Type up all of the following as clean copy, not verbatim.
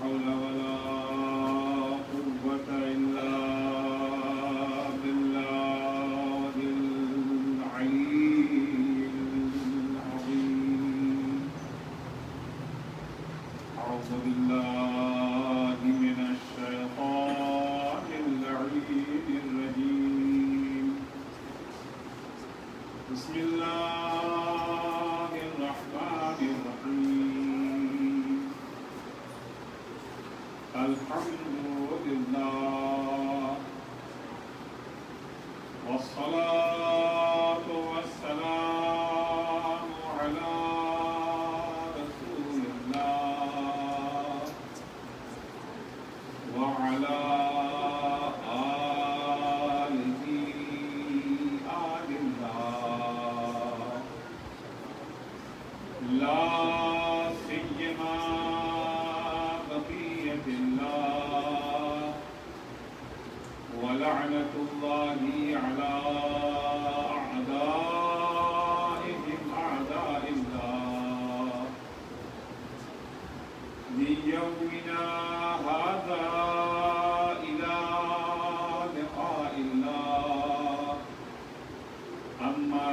حول ولا قوة إلا بالله العلي العظيم. أعوذ بالله من الشيطان اللعين الرجيم. بسم الله الرحمن الرحيم. الحمد لله والصلاة والسلام على رسول الله وعلى آله آل الله، لا سيما بقية الله ولعنة الله على أعدائهم أعداء الله من يومنا هذا إلى لقاء الله. أما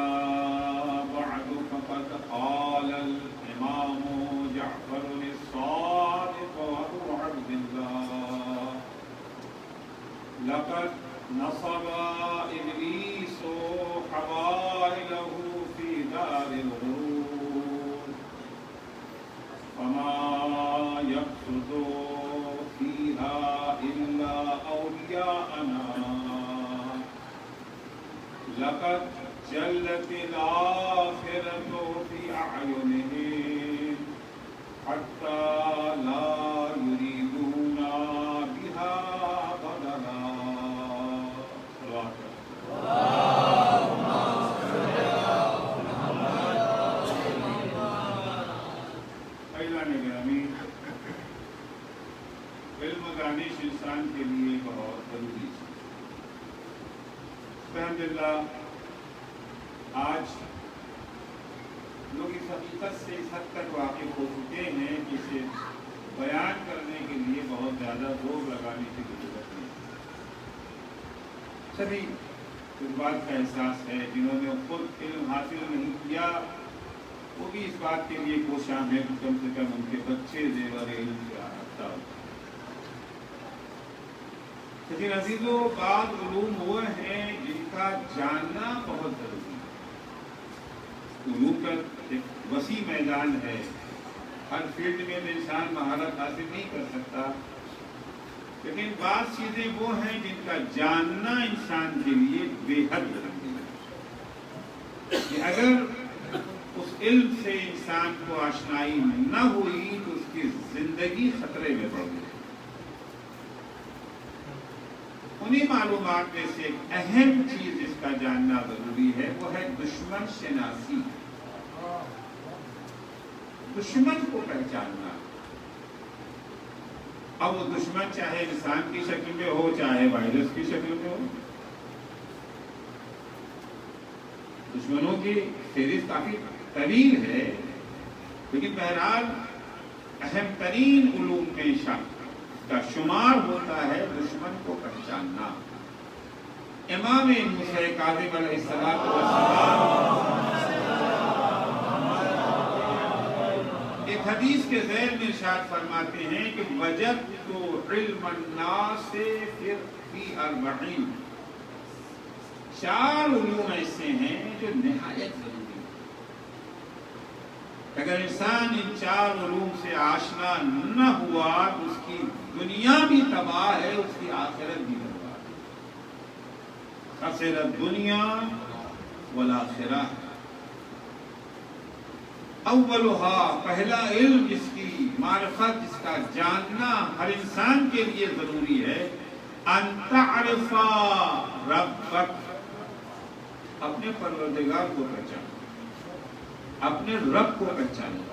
بعد فقد قال الإمام جعفر الصادق أبو عبد الله: لقد نصب إبليس حوائله في دار الغرور، فما يقصد فيها إلا أولياءنا. لقد جلت الآخرة في أعينهم حتى لا يريدون بها بدلا. اعلان گرامی، علم دانش انسان کے لیے بہت ضروری ہے. الحمدللہ آج لوگ اس حقیقت سے اس حد تک واقف ہو چکے ہیں کہ اسے بیان کرنے کے لیے بہت زیادہ زور لگانے کی ضرورت نہیں. سبھی اس بات کا احساس ہے، جنہوں نے خود علم حاصل نہیں کیا وہ بھی اس بات کے لیے کوشاں ہیں کہ کم سے کم ان کے بچے زیور علم سے آراستہ ہو. لیکن عزیزوں، بعض علوم وہ ہیں جن کا جاننا بہت ضروری ہے. علوم کا ایک وسیع میدان ہے، ہر فیلڈ میں تو انسان مہارت حاصل نہیں کر سکتا، لیکن بعض چیزیں وہ ہیں جن کا جاننا انسان کے لیے بے حد ضروری ہے. کہ اگر اس علم سے انسان کو آشنائی نہ ہوئی تو اس کی زندگی خطرے میں پڑ گئی. انہی معلومات میں سے ایک اہم چیز جس کا جاننا ضروری ہے وہ ہے دشمن شناسی، دشمن کو پہچاننا. اب وہ دشمن چاہے انسان کی شکل میں ہو چاہے وائرس کی شکل میں ہو. دشمنوں کی فہرست کافی طویل ہے، لیکن بہرحال اہم ترین علوم میں کا شمار ہوتا ہے دشمن کو پہچاننا. امام موسیٰ کاظم علیہ السلام ایک حدیث کے ذیل میں ارشاد فرماتے ہیں کہ وجدت علم الناس فی 40. 4 علوم ایسے ہیں جو نہایت ضروری ہیں. اگر انسان ان 4 علوم سے آشنا نہ ہوا تو اس کی دنیا بھی تباہ ہے، اس کی آخرت بھی تباہ ہے. خسر الدنیا والآخرہ. اولھا، پہلا علم جس کی معرفت، جس کا جاننا ہر انسان کے لیے ضروری ہے، ان تعرف ربک، اپنے پروردگار کو پہچانو، اپنے رب کو پہچانو.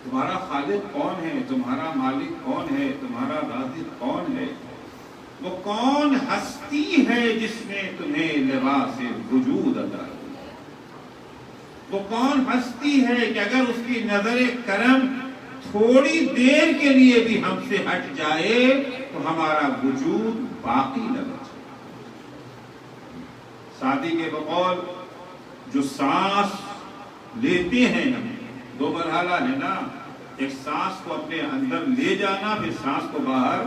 تمہارا خالق کون ہے، تمہارا مالک کون ہے، تمہارا رازق کون ہے، وہ کون ہستی ہے جس نے تمہیں لباس وجود عطا کیا. وہ کون ہستی ہے کہ اگر اس کی نظر کرم تھوڑی دیر کے لیے بھی ہم سے ہٹ جائے تو ہمارا وجود باقی نہ بچے۔ شادی کے بقول جو سانس لیتے ہیں ہم، دو مرحلہ ہے نا، ایک سانس کو اپنے اندر لے جانا، پھر سانس کو باہر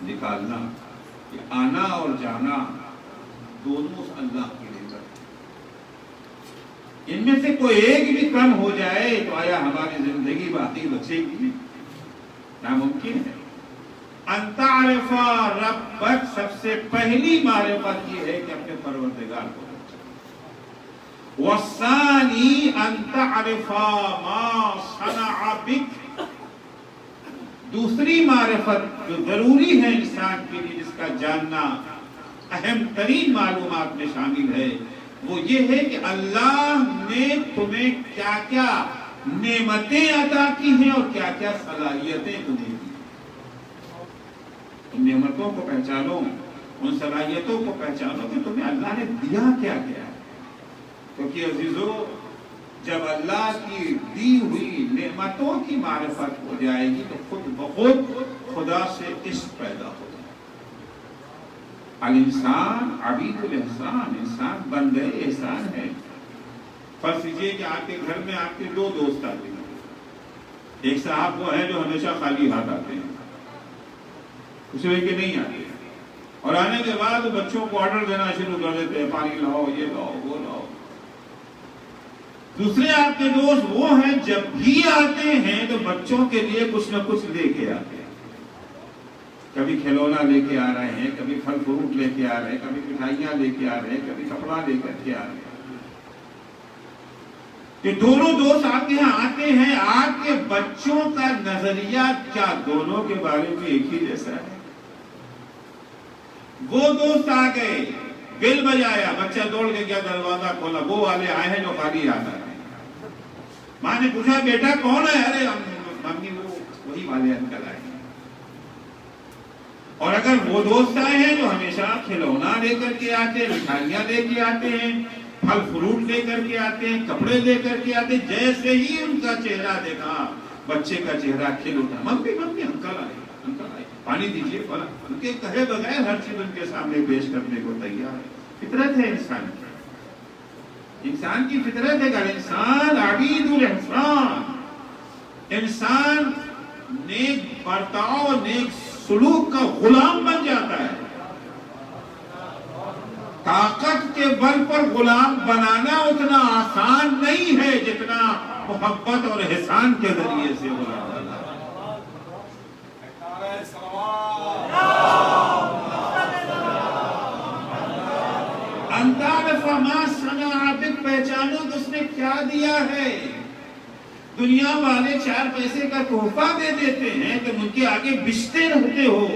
نکالنا، یہ آنا اور جانا دونوں اللہ کی نعمت۔ ان میں سے کوئی ایک بھی کم ہو جائے تو آیا ہماری زندگی باقی بچے گی؟ ناممکن ہے۔ ان تعرف ربک، سب سے پہلی معرفت یہ ہے کہ اپنے پروردگار کو والثانی ان تعرف ما صنع بک، دوسری معرفت جو ضروری ہے انسان کے لیے، جس کا جاننا اہم ترین معلومات میں شامل ہے، وہ یہ ہے کہ اللہ نے تمہیں کیا کیا نعمتیں عطا کی ہیں اور کیا کیا صلاحیتیں تمہیں دی۔ ان نعمتوں کو پہچانو، ان صلاحیتوں کو پہچانو کہ تمہیں اللہ نے دیا کیا کیا ہے۔ کیونکہ عزیزو، جب اللہ کی دی ہوئی نعمتوں کی معرفت ہو جائے گی تو خود بخود خدا سے عشق پیدا ہو جائے گا۔ الانسان عبید الاحسان، انسان بندے احسان ہے۔ فرض کیجیے کہ آپ کے گھر میں آپ کے دو دوست آتے ہیں، ایک صاحب وہ ہیں جو ہمیشہ خالی ہاتھ آتے ہیں، کچھ لے کے نہیں آتے، اور آنے کے بعد بچوں کو آرڈر دینا شروع کر دیتے ہیں، پانی لاؤ، یہ لاؤ، وہ لاؤ۔ دوسرے آپ کے دوست وہ ہیں جب بھی آتے ہیں تو بچوں کے لیے کچھ نہ کچھ لے کے آتے ہیں، کبھی کھلونا لے کے آ رہے ہیں، کبھی پھل فروٹ لے کے آ رہے ہیں، کبھی مٹھائیاں لے کے آ رہے ہیں، کبھی کپڑا لے کر کے آ رہے ہیں۔ کہ دونوں دوست آپ کے یہاں آتے ہیں، آپ کے بچوں کا نظریہ کیا دونوں کے بارے میں ایک ہی جیسا ہے؟ وہ دوست آ گئے، بل بجایا، بچہ دوڑ کے گیا، دروازہ کھولا، وہ والے آئے ہیں جو خالی آتا ہے۔ ماں نے پوچھا بیٹا کون ہے؟ ارے ممی وہی والے انکل آئے ہیں۔ اور اگر وہ دوست آئے ہیں جو ہمیشہ کھلونا لے کر کے آتے ہیں، مٹھائیاں لے کے آتے ہیں، پھل فروٹ لے کر کے آتے ہیں، کپڑے لے کر کے آتے ہیں، جیسے ہی ان کا چہرہ دیکھا بچے کا چہرہ کھل اٹھا، ممی ممی انکل آئے، پانی دیجیے، ان کے کہے بغیر ہر چیز ان کے سامنے پیش کرنے کو تیار ہے۔ فطرت ہے انسان کی، انسان کی فطرت ہے کہ انسان عبید الاحسان، انسان نیک برتاؤ، نیک سلوک کا غلام بن جاتا ہے۔ طاقت کے بل پر غلام بنانا اتنا آسان نہیں ہے جتنا محبت اور احسان کے ذریعے سے غلام بنانا۔ انتعرف ما صنع بک، پہچانو کہ اس نے کیا دیا ہے۔ دنیا والے 4 پیسے کا تحفہ دے دیتے ہیں کہ ان کے آگے بچتے رہتے ہو۔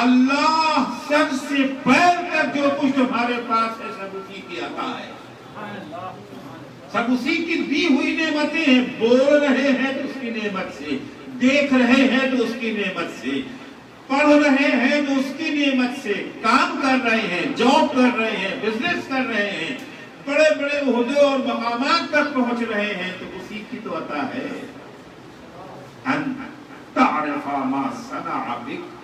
اللہ سر سے پیر تک جو کچھ تمہارے پاس ہے سب اسی کی عطا ہے، سب اسی کی دی ہوئی نعمتیں ہیں۔ بول رہے ہیں تو اس کی نعمت سے، دیکھ رہے ہیں تو اس کی نعمت سے، پڑھ رہے ہیں تو اس کی نعمت سے، کام کر رہے ہیں، جاب کر رہے ہیں، بزنس کر رہے ہیں، بڑے بڑے عہدے اور مقامات تک پہنچ رہے ہیں تو اسی کی تو عطا ہے۔ ان تعرف ما صنع بک،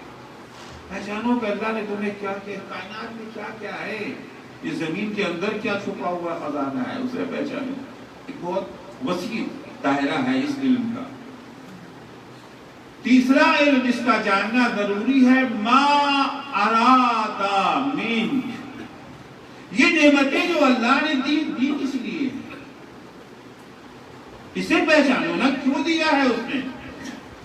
پہچانو کہ اللہ نے تمہیں کیا کیا، کائنات میں کیا کیا ہے، یہ زمین کے اندر کیا چھپا ہوا خزانہ ہے، اسے پہچانو۔ ایک بہت وسیع دائرہ ہے اس علم کا۔ تیسرا علم جس کا جاننا ضروری ہے، ما اراد منک، یہ نعمتیں جو اللہ نے دی کس لیے، اسے پہچانو نا، کیوں دیا ہے اس نے۔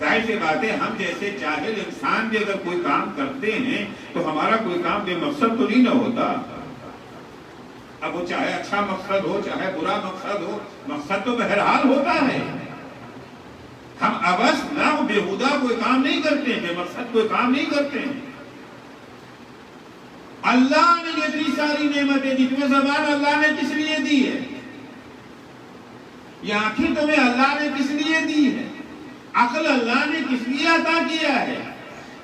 ظاہر سی بات ہے، ہم جیسے جاہل انسان بھی اگر کوئی کام کرتے ہیں تو ہمارا کوئی کام بے مقصد تو نہیں نہ ہوتا۔ اب وہ چاہے اچھا مقصد ہو چاہے برا مقصد ہو، مقصد تو بہرحال ہوتا ہے۔ ہم عبث نہ بےہودہ کوئی کام نہیں کرتے ہیں، بے مقصد کوئی کام نہیں کرتے ہیں۔ اللہ نے یہ اتنی ساری نعمتیں دی، تمہیں زبان اللہ نے کس لیے دی ہے؟ یہ آنکھیں تمہیں اللہ نے کس لیے دی ہے؟ عقل اللہ نے کس لیے عطا کیا ہے؟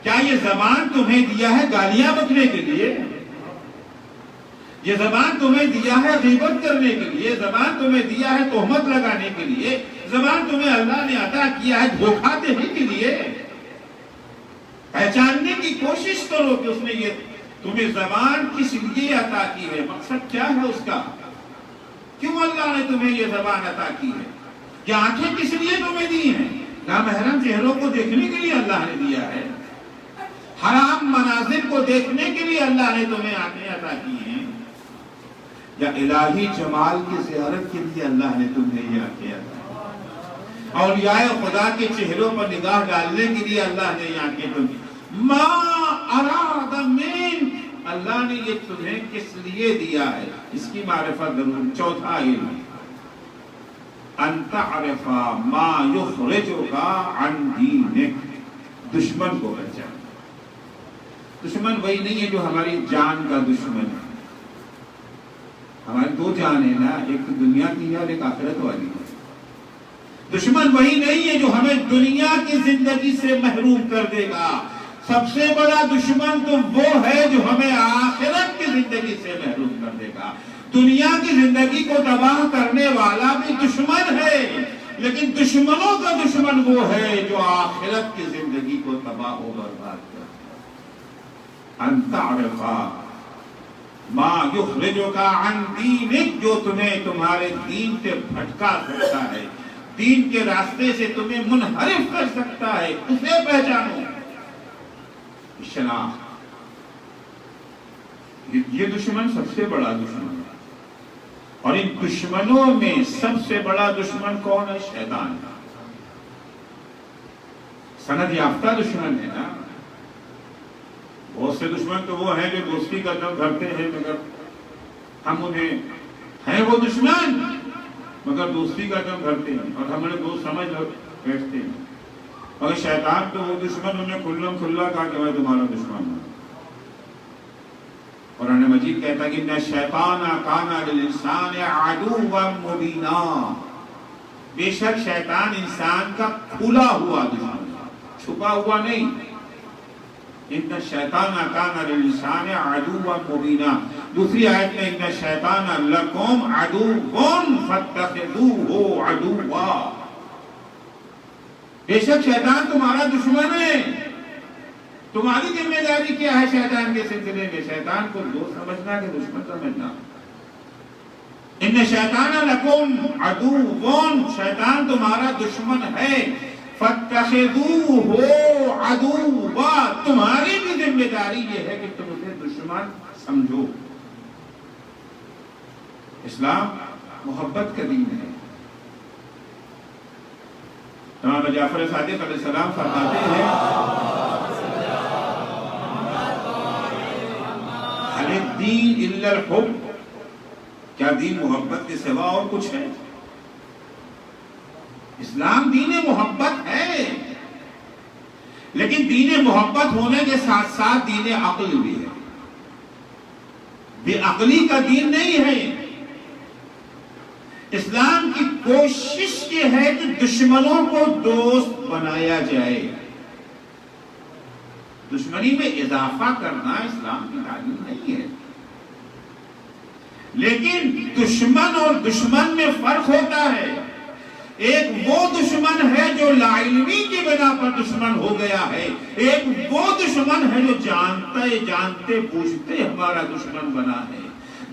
کیا یہ زبان تمہیں دیا ہے گالیاں بکنے کے لیے؟ یہ زبان تمہیں دیا ہے غیبت کرنے کے لیے، زبان تمہیں دیا ہے تہمت لگانے کے لیے، زبان تمہیں اللہ نے عطا کیا ہے دھوکہ دہی کے لیے۔ پہچاننے کی کوشش کرو کہ اس نے یہ تمہیں زبان کس لیے عطا کی ہے، مقصد کیا ہے اس کا، کیوں اللہ نے تمہیں یہ زبان عطا کی ہے، یہ آنکھیں کس لیے تمہیں دی ہیں، نامحرم چہروں کو دیکھنے کے لیے اللہ نے دیا ہے، حرام مناظر کو دیکھنے کے لیے اللہ نے تمہیں آنکھیں عطا کی ہیں، یا الہی جمال کی زیارت کے لیے اللہ نے تمہیں یہ آنکھیں عطا کی، اولیاء خدا کے چہروں پر نگاہ ڈالنے کے لیے اللہ نے یہ آنکھیں تمہیں، ما اراد من، اللہ نے یہ تمہیں کس لیے دیا ہے، اس کی معرفت ضرور۔ چوتھا علم، ان تعرف ما یخرجک عن دینک، دشمن کو پہچان۔ دشمن وہی نہیں ہے جو ہماری جان کا دشمن ہے، ہماری دو جان ہے نا، ایک دنیا کی ہے اور ایک آخرت والی ہے۔ دشمن وہی نہیں ہے جو ہمیں دنیا کی زندگی سے محروم کر دے گا، سب سے بڑا دشمن تو وہ ہے جو ہمیں آخرت کی زندگی سے محروم کر دے گا۔ دنیا کی زندگی کو تباہ کرنے والا بھی دشمن ہے، لیکن دشمنوں کا دشمن وہ ہے جو آخرت کی زندگی کو تباہ و برباد کرے۔ ان تعرف ما یخرجک عن دینک، جو تمہیں تمہارے دین سے بھٹکا سکتا ہے، دین کے راستے سے تمہیں منحرف کر سکتا ہے، اسے پہچانو۔ شناخت، یہ دشمن سب سے بڑا دشمن ہے، اور ان دشمنوں میں سب سے بڑا دشمن کون ہے؟ شیطان۔ سند یافتہ دشمن ہے نا، بہت سے دشمن تو وہ ہیں جو دوستی کا دم بھرتے ہیں مگر ہم انہیں، ہیں وہ دشمن مگر دوستی کا دم بھرتے ہیں اور ہم انہیں دوست سمجھ بیٹھتے ہیں، مگر شیطان تو وہ دشمن انہیں کھلم کھلا کہا کہ میں تمہارا دشمن ہوں۔ قرآن مجید کہتا ہے کہ ان الشیطان کان للانسان عدوا مبینا، بے شک شیطان انسان کا کھلا ہوا دشمن، چھپا ہوا نہیں۔ ان الشیطان کان للانسان عدوا مبینا، دوسری آیت میں ان الشیطان لکم عدو فاتخذوہ عدوا، بے شک شیطان تمہارا دشمن ہے۔ تمہاری ذمہ داری کیا ہے شیطان کے سلسلے میں؟ شیطان کو دوست سمجھنا کہ دشمن سمجھنا؟ ان شیطان لکم عدو، شیطان تمہارا دشمن ہے، فاتخذوہ عدوا، تمہاری بھی ذمہ داری یہ ہے کہ تم اسے دشمن سمجھو۔ اسلام محبت کا دین ہے۔ امام جعفر صادق علیہ السلام فرماتے ہیں، حل الدین الا الحب، کیا دین محبت کے سوا اور کچھ ہے؟ اسلام دین محبت ہے، لیکن دین محبت ہونے کے ساتھ ساتھ دین عقل بھی ہے، بے عقلی کا دین نہیں ہے۔ اسلام کی کوشش یہ ہے کہ دشمنوں کو دوست بنایا جائے، دشمنی میں اضافہ کرنا اسلام کی تعلیم نہیں ہے، لیکن دشمن اور دشمن میں فرق ہوتا ہے۔ ایک وہ دشمن ہے جو لا علمی کی بنا پر دشمن ہو گیا ہے، ایک وہ دشمن ہے جو جانتے بوجھتے ہمارا دشمن بنا ہے۔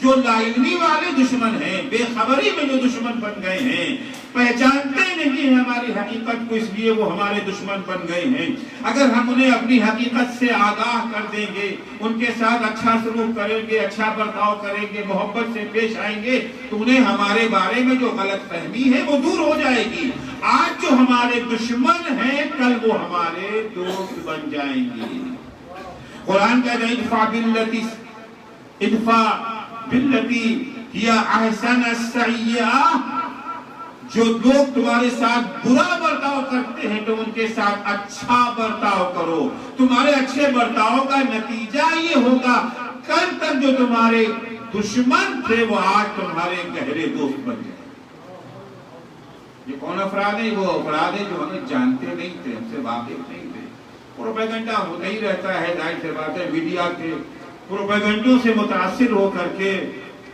جو لا علمی والے دشمن ہیں، بے خبری میں جو دشمن بن گئے ہیں، پہچانتے نہیں ہیں ہماری حقیقت کو، اس لیے وہ ہمارے دشمن بن گئے ہیں۔ اگر ہم انہیں اپنی حقیقت سے آگاہ کر دیں گے، ان کے ساتھ اچھا سلوک کریں گے، اچھا برتاؤ کریں گے، محبت سے پیش آئیں گے، تو انہیں ہمارے بارے میں جو غلط فہمی ہے وہ دور ہو جائے گی۔ آج جو ہمارے دشمن ہیں، کل وہ ہمارے دوست بن جائیں گے۔ قرآن کہتا ہے ادفع باللتی ہی احسن السیئہ، جو لوگ تمہارے ساتھ برا برتاؤ کرتے ہیں تم ان کے ساتھ اچھا برتاؤ کرو، تمہارے اچھے برتاؤ کا نتیجہ یہ ہوگا کل تک جو تمہارے دشمن تھے وہ آج تمہارے گہرے دوست بن جائیں۔ یہ کون افراد ہیں؟ وہ افراد ہیں جو ہمیں جانتے نہیں تھے، ہم سے واقف نہیں تھے۔ پروپیگنڈا ہوتا ہی رہتا ہے، ظاہر سی بات ہے، میڈیا کے پروپیگنڈوں سے متاثر ہو کر کے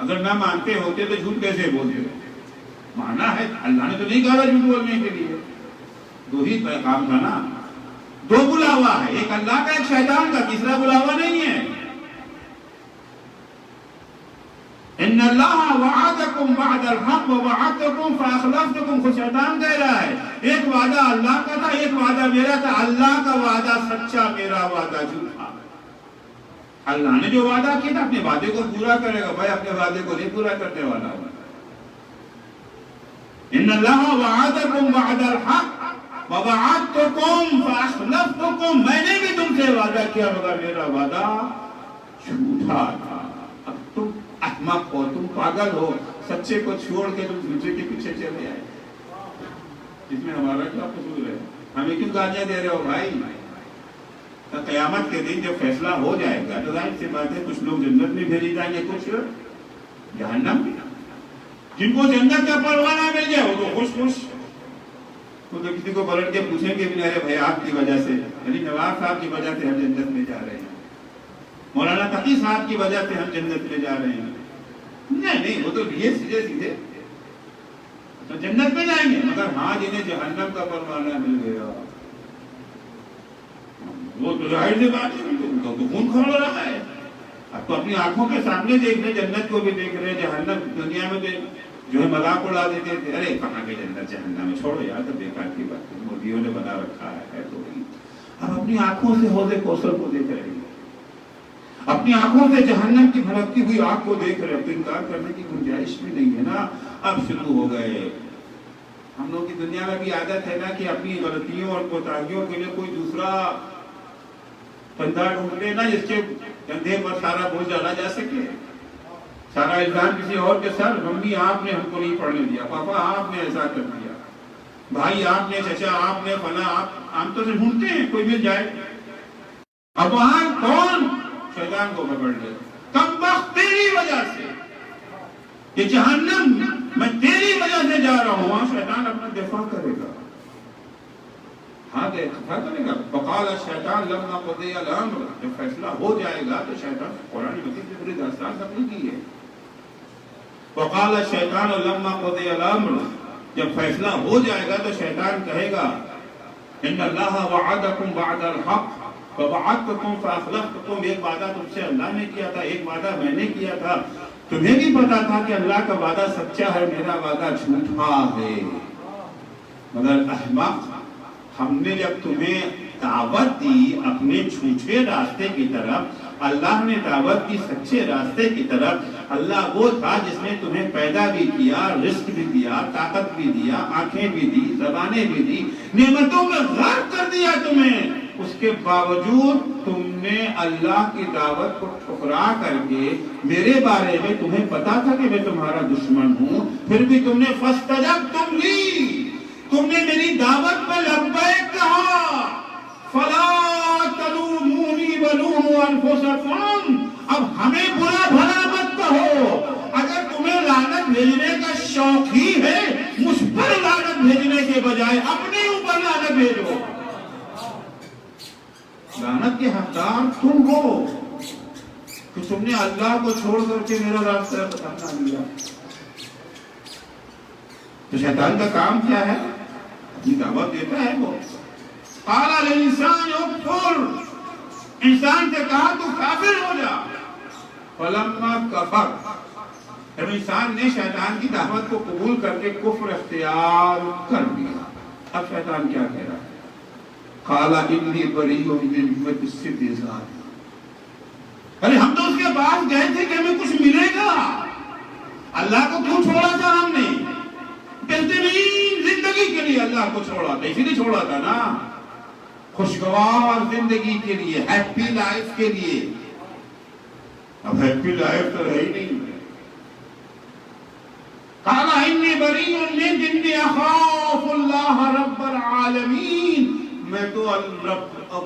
اگر نہ مانتے ہوتے تو جھوٹ کیسے بولتے؟ مانا ہے، اللہ نے تو نہیں کہا جھوٹ بولنے کے لیے، دو ہی پیغام تھا نا، دو بلاوا ہے، ایک اللہ کا ایک شیطان کا، تیسرا بلاوا نہیں ہے۔ ان اللہ وعدکم وعد الحق ووعدتکم فاخلفتکم، خود شیطان کہہ رہا ہے ایک وعدہ اللہ کا تھا، ایک وعدہ میرا تھا، اللہ کا وعدہ سچا، میرا وعدہ جھوٹا۔ اللہ نے جو وعدہ کیا تھا اپنے وعدے کو پورا کرے گا، بھائی اپنے وعدے کو نہیں پورا کرنے والا ہوا۔ ان اللہ وعدکم وعد الحق ووعدتکم فاخلفتکم، میں نے بھی تم سے وعدہ کیا مگر میرا وعدہ جھوٹا تھا۔ اب تم احمق ہو، تم پاگل ہو، سچے کو چھوڑ کے تم جھوٹے کے پیچھے چلے آئے، اس میں ہمارا کیا قصور ہے؟ ہمیں کیوں گالیاں دے رہے ہو بھائی؟ قیامت کے دن جب فیصلہ ہو جائے گا تو ظاہر سی بات ہے کچھ لوگ جنت میں بھیجے جائیں گے، کچھ جہنم میں۔ جن کو جنت کا پروانہ مل جائے وہ تو خوش خوش، وہ تو کسی کو پلٹ کے پوچھیں گے بھی ارے بھائی آپ کی وجہ سے، علی نواز صاحب کی وجہ سے ہم جنت میں جا رہے ہیں، مولانا تقی صاحب کی وجہ سے ہم جنت میں جا رہے ہیں۔ نہیں، وہ تو یہ سیدھے سیدھے تو جنت میں جائیں گے، مگر ہاں جنہیں جہنم کا پروانہ مل گیا وہ تو ظاہر سی بات ہے تو خون کھول رہا ہے۔ اب تو اپنی آنکھوں کے سامنے دیکھ رہے، جنت کو بھی دیکھ رہے، جہنم دنیا میں جو ہے مذاق اڑا دیتے تھے، ارے کہاں کے جنت جہنم میں، چھوڑو یار تو بیکار کی بات ہے، مودیوں نے بنا رکھا ہے تو اب اپنی آنکھوں سے حوض کوثر کو دیکھ رہے ہیں، اپنی آنکھوں سے جہنم کی بھڑکتی ہوئی آگ کو دیکھ رہے ہیں، تو انکار کرنے کی گنجائش بھی نہیں ہے نا۔ اب شروع ہو گئے، ہم لوگ کی دنیا میں بھی عادت ہے نا کہ اپنی غلطیوں اور کوتاہیوں کے لیے کوئی دوسرا بندہ ڈھونڈتے نا جس کے کندھے پر سارا بوجھ ڈالا جا سکے، سارا الزام کسی اور کے سر، ممی آپ نے ہم کو نہیں پڑھنے دیا، پاپا آپ نے ایسا کر دیا، بھائی آپ نے، چچا آپ نے، فلاں آپ، عام طور سے ڈھونڈتے ہیں کوئی مل جائے۔ اب وہاں کون شیطان کو پکڑ لے، کم بخت تیری وجہ سے، کہ جہنم میں تیری وجہ سے جا رہا ہوں، وہاں شیطان اپنا دفاع کرے گا، ہاں دفاع کرے گا۔ وقال الشیطان لما قضی الامر، جب فیصلہ ہو جائے گا تو شیطان، قرآن مجید کی پوری داستان نقل کی ہے۔ وقال الشیطان لما قضی الامر، جب فیصلہ ہو جائے گا تو شیطان کہے گا ان اللہ وعدکم وعد الحق ووعدتکم فاخلفتکم، ایک وعدہ تم سے اللہ نے کیا تھا، ایک وعدہ میں نے کیا تھا، تمہیں بھی پتا تھا کہ اللہ کا وعدہ سچا ہے، میرا وعدہ جھوٹا ہے، مگر احمق، ہم نے جب تمہیں دعوت دی اپنے جھوٹے راستے کی طرف، اللہ نے دعوت دی سچے راستے کی طرف۔ اللہ وہ تھا جس نے تمہیں پیدا بھی کیا، رزق بھی دیا، طاقت بھی دیا، آنکھیں بھی دی، زبانیں بھی دی، نعمتوں میں غرق کر دیا تمہیں، اس کے باوجود تم نے اللہ کی دعوت کو ٹھکرا کر کے، میرے بارے میں تمہیں پتا تھا کہ میں تمہارا دشمن ہوں، پھر بھی تم نے فاستجبتم لی، تم نے میری دعوت پہ لبیک کہا، فلا تلومونی ولوموا انفسکم، اب ہمیں برا بھلا مت کہو، اگر تمہیں لعنت بھیجنے کا شوق ہی ہے، مجھ پر لعنت بھیجنے کے بجائے اپنے اوپر لعنت بھیجو، لعنت کے حقدار تم ہو کہ تم نے اللہ کو چھوڑ کر کے میرا راستہ اپنا لیا۔ تو شیطان کا کام کیا ہے؟ اپنی دعوت دیتا ہے وہ، قال الانسان اکفر، انسان سے کہا تو کافر ہو جا، فلما کفر، جب انسان نے شیطان کی دعوت کو قبول کر کے کفر اختیار کر لیا، اب شیطان کیا کہہ رہا ہے؟ قال انی بریء مما تستهزئون، ارے ہم تو اس کے پاس گئے تھے کہ ہمیں کچھ ملے گا، اللہ کو کیوں چھوڑا تھا ہم نے؟ بہترین زندگی کے لیے اللہ کو چھوڑا تھا، اسی لیے چھوڑا تھا نا، خوشگوار زندگی کے لیے، ہیپی لائف کے لیے، اب ہیپی لائف تو ہے ہی نہیں۔ قال انی بریء مما اخاف اللہ رب العالمین، میں تو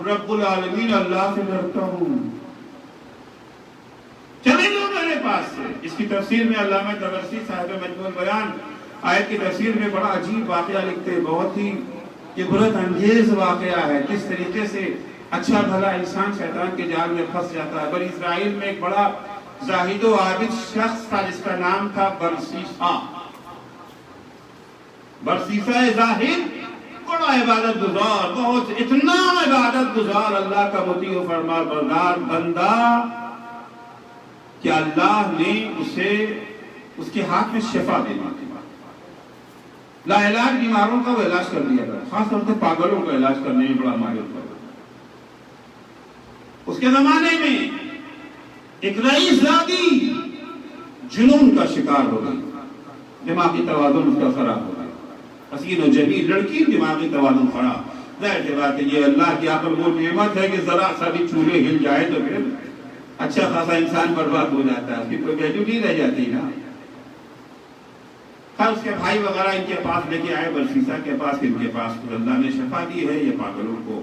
رب العالمین اللہ سے ڈرتا ہوں، چلے لو میرے پاس سے۔ اس کی تفسیر میں علامہ طبرسی صاحب مجموع البیان آیت کی تفسیر میں بڑا عجیب واقعہ لکھتے ہیں، بہت ہی عبرت انگیز واقعہ ہے، کس طریقے سے اچھا بھلا انسان شیطان کے جال میں پھنس جاتا ہے۔ بنی اسرائیل میں ایک بڑا زاہد و عابد شخص تھا جس کا نام تھا برسیسا. برسیسا زاہد بڑا عبادت گزار، بہت اتنا عبادت گزار، اللہ کا مطیع و فرما بردار بندہ کہ اللہ نے اسے اس کے ہاتھ میں شفا دے دی. لا علاج بیماروں کا وہ علاج کر دیا تھا، خاص طور سے پاگلوں کا علاج کرنے میں بڑا ماہر تھا. اس کے زمانے میں ایک رئیس زادی جنون کا شکار ہو گئی، دماغی توازن اس کا خراب ہو گیا. حسین و جمیل لڑکی، دماغی توازن خراب. ظاہر سی بات ہے یہ اللہ کی عقل وہ نعمت ہے کہ ذرا سا بھی چولہے ہل جائے تو پھر اچھا خاصا انسان برباد ہو جاتا ہے، اس کی کوئی ویلیو نہیں رہ جاتی نا. اس کے بھائی وغیرہ ان کے پاس لے کے آئے، برسیسا کے پاس، ان کے پاس اللہ نے شفا دی ہے، یہ پاگلوں کو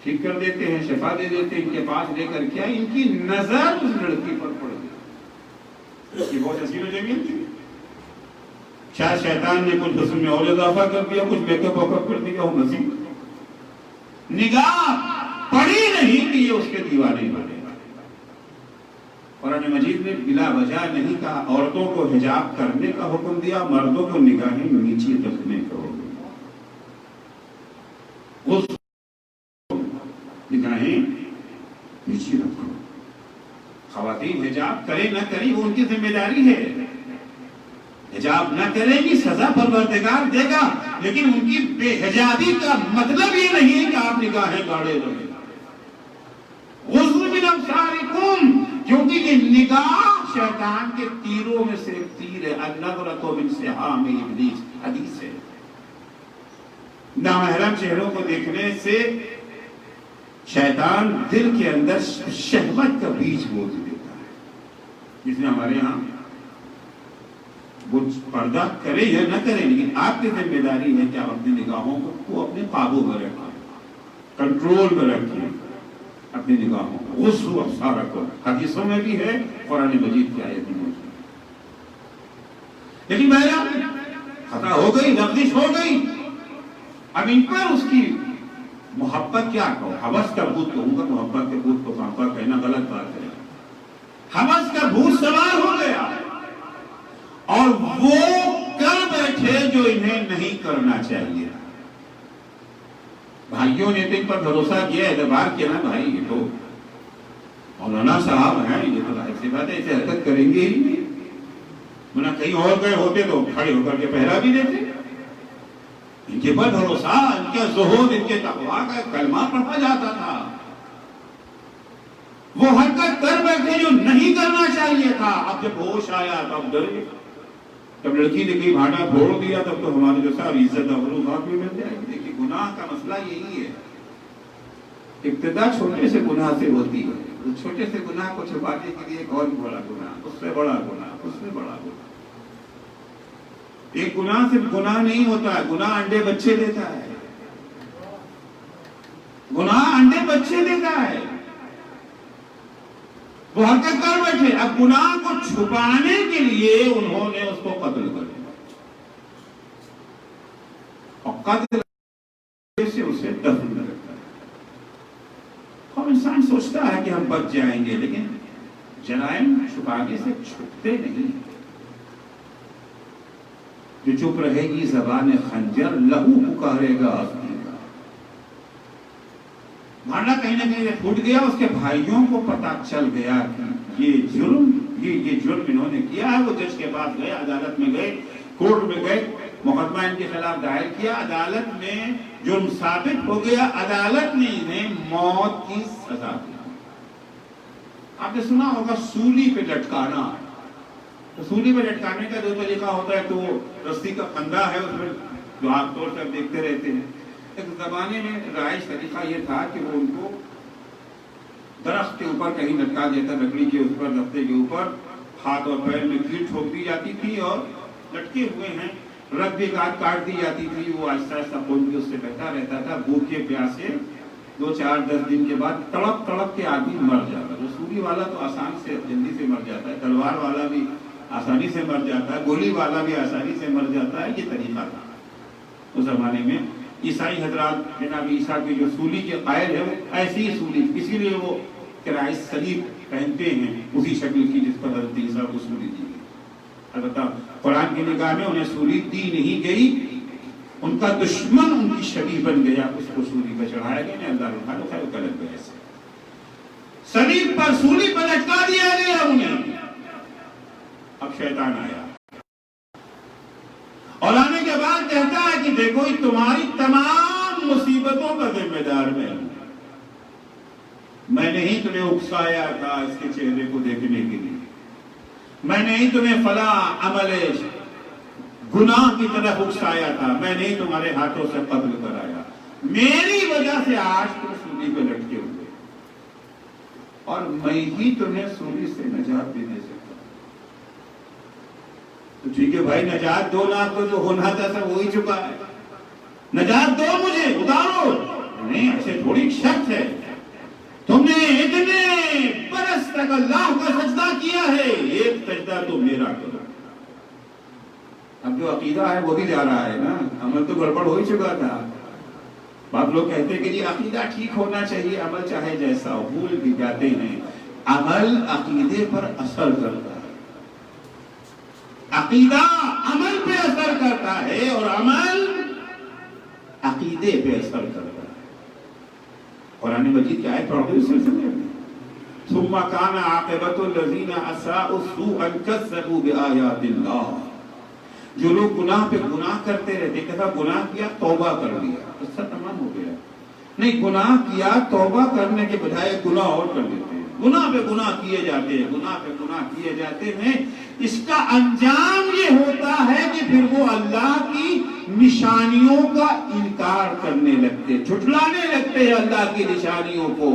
ٹھیک کر دیتے ہیں، شفا دے دیتے ہیں. ان کے پاس لے کر کیا ان کی نظر اس لڑکی پر پڑ گئی. لڑکی بہت حسین و جمیل تھی، شاید شیطان نے کچھ حسن میں اور اضافہ کر دیا، کچھ میک اپ وک کر دیا ہو نصیب. نگاہ پڑی نہیں کہ یہ اس کے دیوانے بنے. قرآن مجید نے بلا وجہ نہیں کہا، عورتوں کو حجاب کرنے کا حکم دیا، مردوں کو نگاہیں نیچی رکھنے کا حکم دیا. نگاہیں نیچی رکھو. خواتین حجاب کریں نہ کریں وہ ان کی ذمہ داری ہے. حجاب نہ کرے گی سزا پروردگار دے گا، لیکن ان کی بے حجابی کا مطلب یہ نہیں ہے کہ آپ نگاہیں گاڑے رہیں. غض من ابصارکم، کیونکہ یہ نگاہ شیطان کے تیروں میں سے ایک تیر ہے. النظرۃ من سہام ابلیس، حدیث ہے. نامحرم چہروں کو دیکھنے سے شیطان دل کے اندر شہوت کا بیج بو دیتا ہے. جس نے ہمارے ہاں وہ پردہ کرے یا نہ کرے، لیکن آپ کی ذمہ داری ہے کہ آپ اپنی نگاہوں کو اپنے قابو میں رکھیں، کنٹرول میں رکھیں اپنی نگاہوں کو. غضوا ابصارکم حدیثوں میں بھی ہے، قرآن مجید کی آیت میں موجود ہے. لیکن بہرحال خطا ہو گئی، لغزش ہو گئی. اب ان پر اس کی محبت کیا کہو، ہوس کا بھوت کہوں گا، محبت کے بھوت کو کہاں کہنا غلط بات ہے. ہوس کا بھوت سوار ہو گیا اور وہ کر بیٹھے جو انہیں نہیں کرنا چاہیے. بھائیوں نے تو ان پر بھروسہ کیا، اعتبار کیا نا، بھائی یہ تو مولانا صاحب ہیں، یہ تو ایسی بات ہے، ایسے حرکت کریں گے ہی نہیں. ورنہ کہیں اور گئے ہوتے تو کھڑے ہو کر کے پہرا بھی دیتے. ان کے پر بھروسہ، ان کے زہد، ان کے تقویٰ کا کلمہ پڑھا جاتا تھا. وہ حرکت کر بیٹھے جو نہیں کرنا چاہیے تھا. اب جب ہوش آیا تب ڈرے. جب لڑکی نے کہیں بھاٹا پھوڑ دیا تب تو ہمارے جو ساری عزت افروز بھی مل جائے گی. دیکھیے گناہ کا مسئلہ یہی ہے، ابتدا چھوٹے سے گناہ سے ہوتی ہے. اس چھوٹے سے گناہ کو چھپانے کے لیے ایک اور بڑا گناہ، اس سے بڑا گناہ، اس سے بڑا گناہ. ایک گناہ صرف گناہ نہیں ہوتا ہے، گناہ انڈے بچے دیتا ہے. گناہ انڈے بچے دیتا ہے. وہ حرکت کر بیٹھے، اب گناہ کو چھپانے کے لیے انہوں نے اس کو قتل کر دیا اور قتل سے اسے دفن کر دیا. اور انسان سوچتا ہے کہ ہم بچ جائیں گے، لیکن جرائم چھپانے سے چھپتے نہیں. جو چپ رہے گی زبان خنجر لہو پکارے گا. بھانڈا کہیں نہ کہیں پھوٹ گیا. اس کے بھائیوں کو پتا چل گیا کہ یہ جرم انہوں نے کیا ہے. وہ جج کے پاس گئے، عدالت میں گئے، کورٹ میں گئے، مقدمہ ان کے خلاف دائر کیا. عدالت میں جرم ثابت ہو گیا. عدالت نے انہیں موت کی سزا دی. آپ نے سنا ہوگا سولی پہ لٹکانا. تو سولی پہ لٹکانے کا جو طریقہ ہوتا ہے تو رسی کا پھندا ہے اس میں جو عام طور سے دیکھتے رہتے ہیں. ایک زمانے میں رائج طریقہ یہ تھا کہ وہ ان کو درخت کے اوپر کہیں لٹکا دیتا، لکڑی کے اوپر، رستے کے اوپر. ہاتھ اور پیر میں کیل ٹھوک دی جاتی تھی اور لٹکے ہوئے ہیں. رگ بھی کاٹ دی جاتی تھی. وہ آہستہ آہستہ خون بھی اس سے بہتا رہتا تھا. بھوکے پیاسے 2-4-10 دن کے بعد تڑپ تڑپ کے آدمی مر جاتا. جو سولی والا تو آسان سے جلدی سے مر جاتا ہے، تلوار والا بھی آسانی سے مر جاتا ہے، گولی والا بھی آسانی سے مر جاتا ہے. یہ طریقہ تھا اس زمانے میں. عیسائی حضرات جناب عیسیٰ کی جو سولی کے قائل ہے وہ ایسی ہی سولی، اسی لیے وہ کرائس صلیب پہنتے ہیں اسی شکل کی جس پر حضرت عیسیٰ کو سولی دی گئی. البتہ قرآن کی نگاہ میں انہیں سولی دی نہیں گئی، ان کا دشمن ان کی شبیہ بن گیا، اس کو سولی پر چڑھایا گیا. نہیں اللہ رکھا لو خیر غلط بحث ہے. صلیب پر سولی پر لٹکا دیا گیا انہیں. اب شیطان آیا اور آنے کے بعد کہتا ہے کہ دیکھو تمہاری تمام مصیبتوں کا ذمہ دار میں ہوں. میں نے ہی تمہیں اکسایا تھا اس کے چہرے کو دیکھنے کے لیے، میں نے ہی تمہیں فلاں عمل گناہ کی طرف اکسایا تھا، میں نے ہی تمہارے ہاتھوں سے قتل کرایا. میری وجہ سے آج تم سولی پہ لٹکے ہوئے اور میں ہی تمہیں سولی سے نجات بھی دے سکتا ہوں. تو ٹھیک ہے بھائی نجات دو نا، تو جو ہونا تھا سب ہو ہی چکا ہے، نجات دو مجھے اتارو. نہیں ایسے تھوڑی شرط ہے، تم نے اتنے برس تک اللہ کا سجدہ کیا ہے، ایک سجدہ تو میرا کرو. اب جو عقیدہ ہے وہ بھی جا رہا ہے نا، عمل تو گڑبڑ ہو ہی چکا تھا. بعض لوگ کہتے ہیں کہ یہ عقیدہ ٹھیک ہونا چاہیے، عمل چاہے جیسا ہو. بھول بھی جاتے ہیں عمل عقیدے پر اثر کرتا ہے، عقیدہ عمل پہ اثر کرتا ہے اور عمل عقیدے پہ اثر کرتا ہے. قرآن مجید کی آیت پڑھتے اس سلسلے میں ثم كان عاقبۃ الذین اساءوا السوء كذبوا بآیات اللہ. جو لوگ گناہ پہ گناہ کرتے رہتے، ایک دفعہ گناہ کیا توبہ کر لیا قصہ تمام ہو گیا. نہیں، گناہ کیا توبہ کرنے کے بجائے گناہ اور کر دیتے ہیں، گناہ پہ گناہ کیے جاتے ہیں، گناہ پہ گناہ کیے جاتے ہیں. اس کا انجام یہ ہوتا ہے کہ پھر وہ اللہ کی نشانیوں کا انکار کرنے لگتے، جھٹلانے لگتے ہیں اللہ کی نشانیوں کو.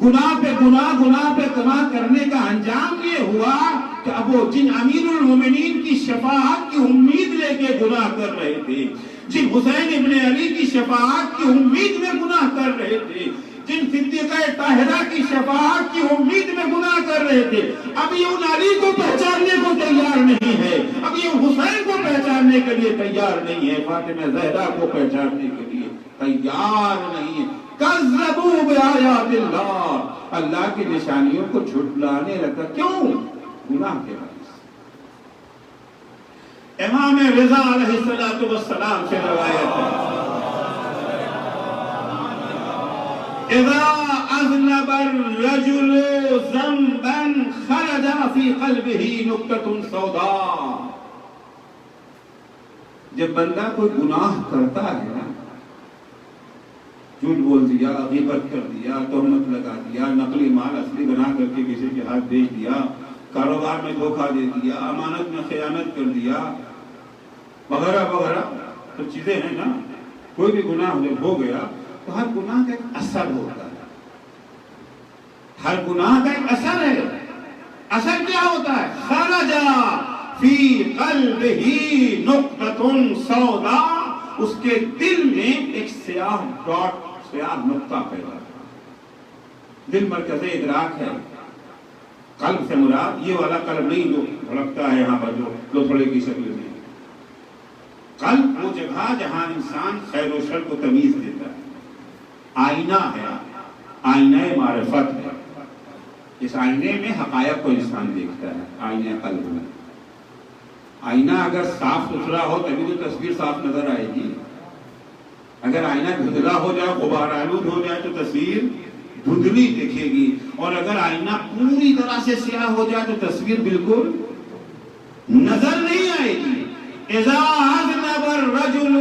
گناہ پہ گناہ پہ گناہ کرنے کا انجام یہ ہوا کہ اب وہ جن امیر المومنین کی شفاعت کی امید لے کے گناہ کر رہے تھے، جن حسین ابن علی کی شفاعت کی امید میں گناہ کر رہے تھے، جن صدیقہ طاہرہ کی شفاعت کی امید میں گناہ کر رہے تھے، اب یہ ان علی کو پہچاننے کو تیار نہیں ہے، اب یہ حسین کو پہچاننے کے لیے تیار نہیں ہے، فاطمہ زہرا کو پہچاننے کے لیے تیار نہیں ہے. کذبوا بآیات اللہ، اللہ کی نشانیوں کو جھٹلانے لگا. کیوں؟ گناہ کے باعث. امام رضا علیہ السلام سے روایت ہے اذا اذنب الرجل ذنبا خرج في قلبه نقطة سوداء. جب بندہ کوئی گناہ کرتا ہے نا، جھوٹ بول دیا، غیبت کر دیا، تہمت لگا دیا، نقلی مال اصلی بنا کر کے کسی کے ہاتھ بیچ دیا، کاروبار میں دھوکہ دے دیا، امانت میں خیانت کر دیا وغیرہ وغیرہ تو چیزیں ہیں نا. کوئی بھی گناہ جب ہو گیا تو ہر گناہ کا ایک اثر ہوتا ہے، ہر گناہ کا ایک اثر ہے. اثر کیا ہوتا ہے؟ خرج فی قلبہ نقطۃ سوداء، اس کے دل میں ایک سیاہ ڈاٹ، سیاہ نقطہ پیدا ہوا. دل مرکز ادراک ہے. قلب سے مراد یہ والا قلب نہیں جو بھڑکتا ہے یہاں پر جو لوتھڑے کی شکل میں. قلب وہ جگہ جہاں انسان خیر و شر کو تمیز دیتا ہے. آئینہ ہے، آئینہ معرفت ہے. اس آئینے میں حقائق کو انسان دیکھتا ہے. آئینہ قلب میں آئینہ اگر صاف ستھرا ہو تبھی تو تصویر صاف نظر آئے گی. اگر آئینہ دھندلا ہو جائے، غبار آلود ہو جائے تو تصویر دھندلی دکھے گی، اور اگر آئینہ پوری طرح سے سیاہ ہو جائے تو تصویر بالکل نظر نہیں آئے گی. اذا اذنب الرجل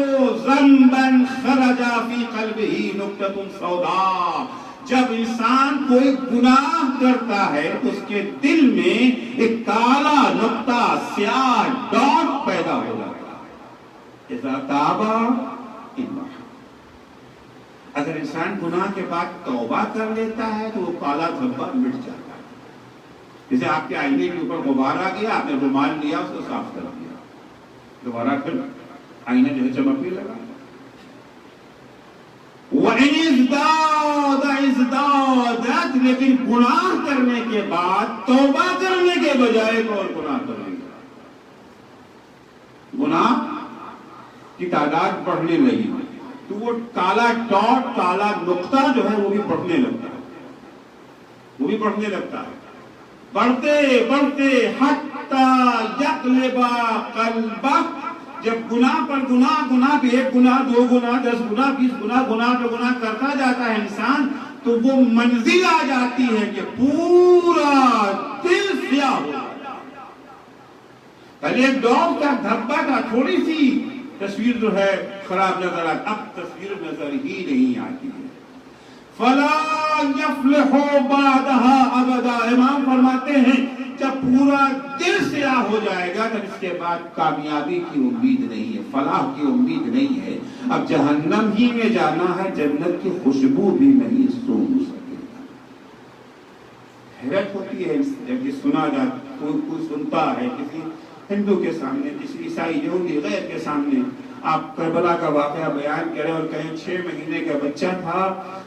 ذنبا خرج في قلبه نقطة سوداء. جب انسان کوئی گناہ کرتا ہے تو اس کے دل میں ایک کالا نقطہ، سیاہ ڈاٹ پیدا ہو جاتا ہے. اذا تاب انبح. اگر انسان گناہ کے بعد توبہ کر لیتا ہے تو وہ کالا دھبا مٹ جاتا ہے. جیسے آپ کے آئینے کے اوپر غبار آ گیا، آپ نے رومال لیا، اس کو صاف کر دیا، دوبارہ پھر آئینہ جو ہے چمکنے لگا. لیکن گناہ کرنے کے بعد توبہ کرنے کے بجائے اور گناہ کرنے کا گناہ کی تعداد بڑھنے لگی تو وہ کالا ڈاٹ، کالا نقطہ جو ہے وہ بھی بڑھنے لگتا ہے. وہ بھی پڑھنے لگتا ہے، پڑھتے پڑھتے حتی یقلبا قلبہ، جب گناہ پر گناہ پہ 1 گناہ 2 گناہ 10 گناہ 20 گناہ گناہ پہ گناہ کرتا جاتا ہے انسان، تو وہ منزل آ جاتی ہے کہ پورا دل سیاہ ہو جاتا ہے۔ پہلے ایک ڈاگ کا دھبا تھا، تھوڑی سی تصویر جو ہے خراب نظر آتی، اب تصویر نظر ہی نہیں آتی ہے۔ فَلَا يَفْلِحُ بَعْدَهَا أَبَدًا، امام فرماتے ہیں جب پورا دل سیاہ ہو جائے گا تو اس کے بعد کامیابی کی امید نہیں ہے، فلاح کی امید نہیں ہے، اب جہنم ہی میں جانا ہے، جنت کی خوشبو بھی نہیں سونگ سکے گا۔ حیرت ہوتی ہے جب یہ سنا جاتا، کوئی سنتا ہے کسی ہندو کے سامنے، کسی عیسائی یہودی غیر کے سامنے، آپ کربلا کا واقعہ بیان کریں اور کہیں 6 مہینے کا بچہ تھا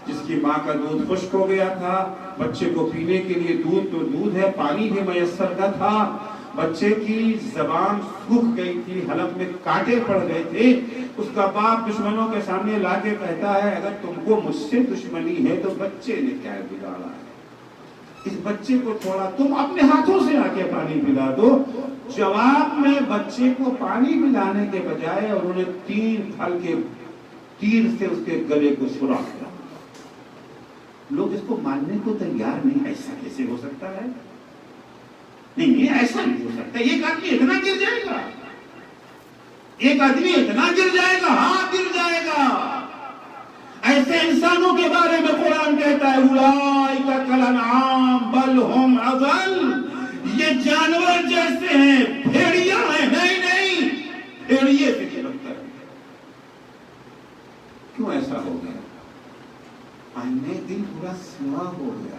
جس کی ماں کا دودھ خشک ہو گیا تھا، بچے کو پینے کے لیے دودھ تو دودھ ہے، پانی بھی میسر نہ تھا، بچے کی زبان سوکھ گئی تھی، حلق میں کانٹے پڑ گئے تھے، اس کا باپ دشمنوں کے سامنے لا کے کہتا ہے اگر تم کو مجھ سے دشمنی ہے تو بچے نے کیا بگاڑا ہے، اس بچے کو تھوڑا تم اپنے ہاتھوں سے آ کے پانی پلا دو۔ جواب میں بچے کو پانی پلانے کے بجائے انہوں نے 3 پھل کے تیر سے اس کے گلے کو سوراخ کیا۔ لوگ اس کو ماننے کو تیار نہیں، ایسا کیسے ہو سکتا ہے؟ نہیں ایسا نہیں ہو سکتا، ایک آدمی اتنا گر جائے گا، ایک آدمی اتنا گر جائے گا، ہاں گر جائے گا۔ ایسے انسانوں کے بارے میں قرآن کہتا ہے اولئک کالانعام بل ہم اضل، یہ جانور جیسے ہیں، بھیڑیا ہیں، نہیں بھیڑیے سے کیا لگتا ہے؟ کیوں ایسا ہو گیا؟ آئینے دل پورا سیاہ ہو گیا،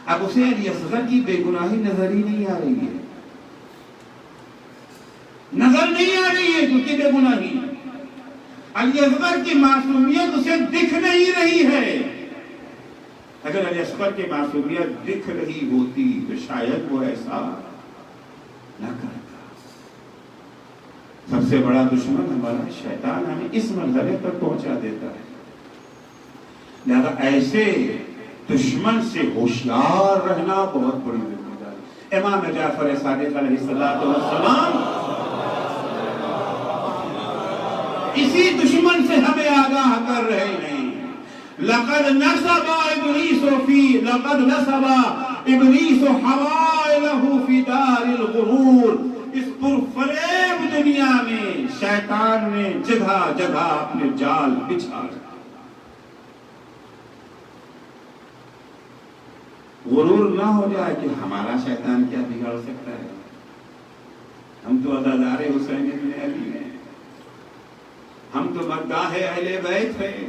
اب اسے علی اصغر کی بے گناہی نظر ہی نہیں آ رہی ہے، نظر نہیں آ رہی ہے کیونکہ بے گناہی، علی اصغر کی معصومیت اسے دکھ نہیں رہی ہے۔ اگر علی اصغر کی معصومیت دکھ رہی ہوتی تو شاید وہ ایسا نہ کرتا۔ سب سے بڑا دشمن ہمارا شیطان ہمیں اس مرحلے پر پہنچا دیتا ہے، لہذا ایسے دشمن سے ہوشیار رہنا بہت بڑی ذمہ داری۔ امام جعفر صادق علیہ السلام اسی دشمن سے ہمیں آگاہ کر رہے ہیں۔ لقد نصب ابلیس حوائلہ فی دار الغرور، اس پرفریب دنیا میں شیطان نے جگہ جگہ اپنے جال بچھا رکھا۔ غرور نہ ہو جائے کہ ہمارا شیطان کیا بگاڑ سکتا ہے، ہم تو عزادار حسین ابن علی ہیں، ہم تو مداح اہل بیت ہیں،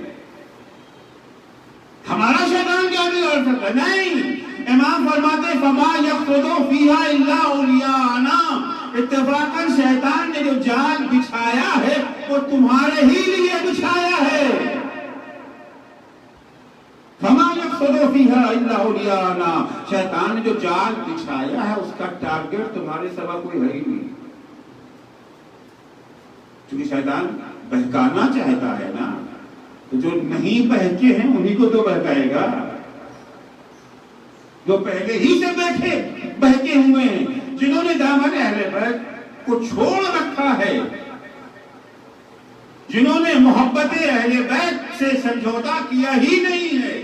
ہمارا شیطان کیا بگاڑ سکتا ہے؟ نہیں، امام فرماتے فما یقصد فیہا الا اولیاءنا، اتفاقاً شیطان نے جو جال بچھایا ہے وہ تمہارے ہی لیے بچھایا ہے۔ فما یقصد فیہا الا اولیاءنا، شیطان نے جو جال بچھایا ہے اس کا ٹارگٹ تمہارے سوا کوئی ہے ہی نہیں، کیونکہ شیطان بہکانا چاہتا ہے نا، تو جو نہیں بہکے ہیں انہی کو تو بہکائے گا، جو پہلے ہی سے بہکے ہوئے ہیں، جنہوں نے دامن اہل بیت کو چھوڑ رکھا ہے، جنہوں نے محبت اہل بیت سے سمجھوتا کیا ہی نہیں ہے،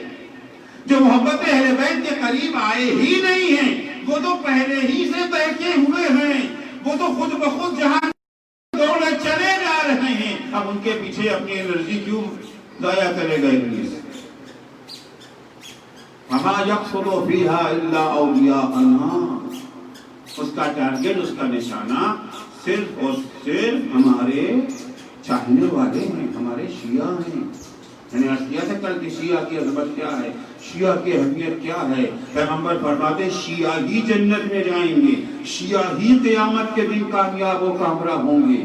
جو محبت اہل بیت کے قریب آئے ہی نہیں ہیں، وہ تو پہلے ہی سے بہکے ہوئے ہیں، وہ تو خود بخود جہاں دوڑے چلے جا رہے ہیں، اب ان کے پیچھے اپنی انرجی کیوں ضائع کرے گا ابلیس؟ وما یقصد فیہا الا اولیاءنا، اس کا ٹارگٹ، اس کا نشانہ صرف اور صرف ہمارے چاہنے والے ہیں، ہمارے شیعہ ہیں۔ میں نے عرض کیا تھا کل کہ شیعہ کی عظمت کیا ہے، شیعہ کی اہمیت کیا ہے۔ پیغمبر فرماتے شیعہ ہی جنت میں جائیں گے، شیعہ ہی قیامت کے دن کامیاب و کامرا ہوں گے۔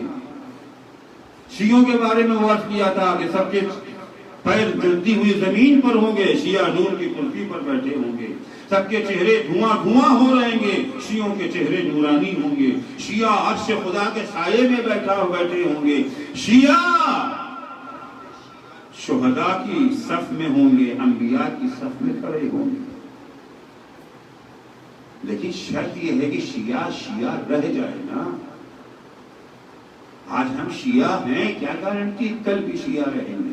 شیعوں کے بارے میں وہ عرض کیا تھا کہ سب کے پیر جلتی ہوئی زمین پر ہوں گے، شیعہ نور کی کرسی پر بیٹھے ہوں گے، سب کے چہرے دھواں دھواں ہو رہیں گے، شیعوں کے چہرے نورانی ہوں گے، شیعہ عرش خدا کے سائے میں بیٹھے ہوں گے، شیعہ شہداء کی صف میں ہوں گے، انبیاء کی صف میں کھڑے ہوں گے۔ لیکن شرط یہ ہے کہ شیعہ شیعہ رہ جائے نا. آج ہم شیعہ ہیں، کیا گارنٹی کل بھی شیعہ رہیں گے.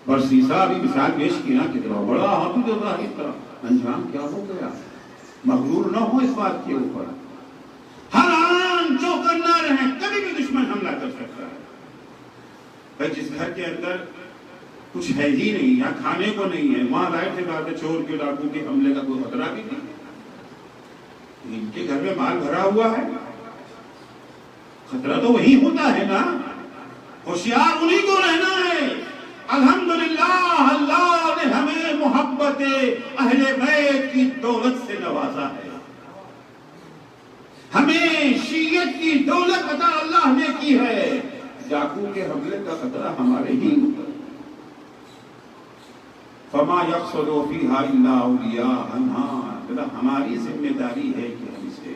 اور سیسا ابھی مثال پیش کی نا، کتنا بڑا حافظ ہوتا ہے، اس طرح انجام کیا ہو گیا. مغرور نہ ہو اس بات کے اوپر. ہر آن جو کرنا رہے، کبھی بھی دشمن حملہ کر سکتا ہے. بھائی جس گھر کے اندر کچھ ہے ہی نہیں، یا کھانے کو نہیں ہے، وہاں ظاہر سی بات ہے چور کے ڈاکو کے حملے کا کوئی خطرہ بھی نہیں. ان کے گھر میں مال بھرا ہوا ہے، خطرہ تو وہی ہوتا ہے نا. ہوشیار انہی کو رہنا ہے. الحمدللہ اللہ نے ہمیں محبت اہل بیت کی دولت سے نوازا ہے. ہمیں شیعت کی دولت عطا اللہ نے کی ہے. ڈاکو کے حملے کا خطرہ ہمارے ہی اوپر. فما یقصد فیہا الا اولیاء. ہماری ذمہ داری ہے کہ ہم اسے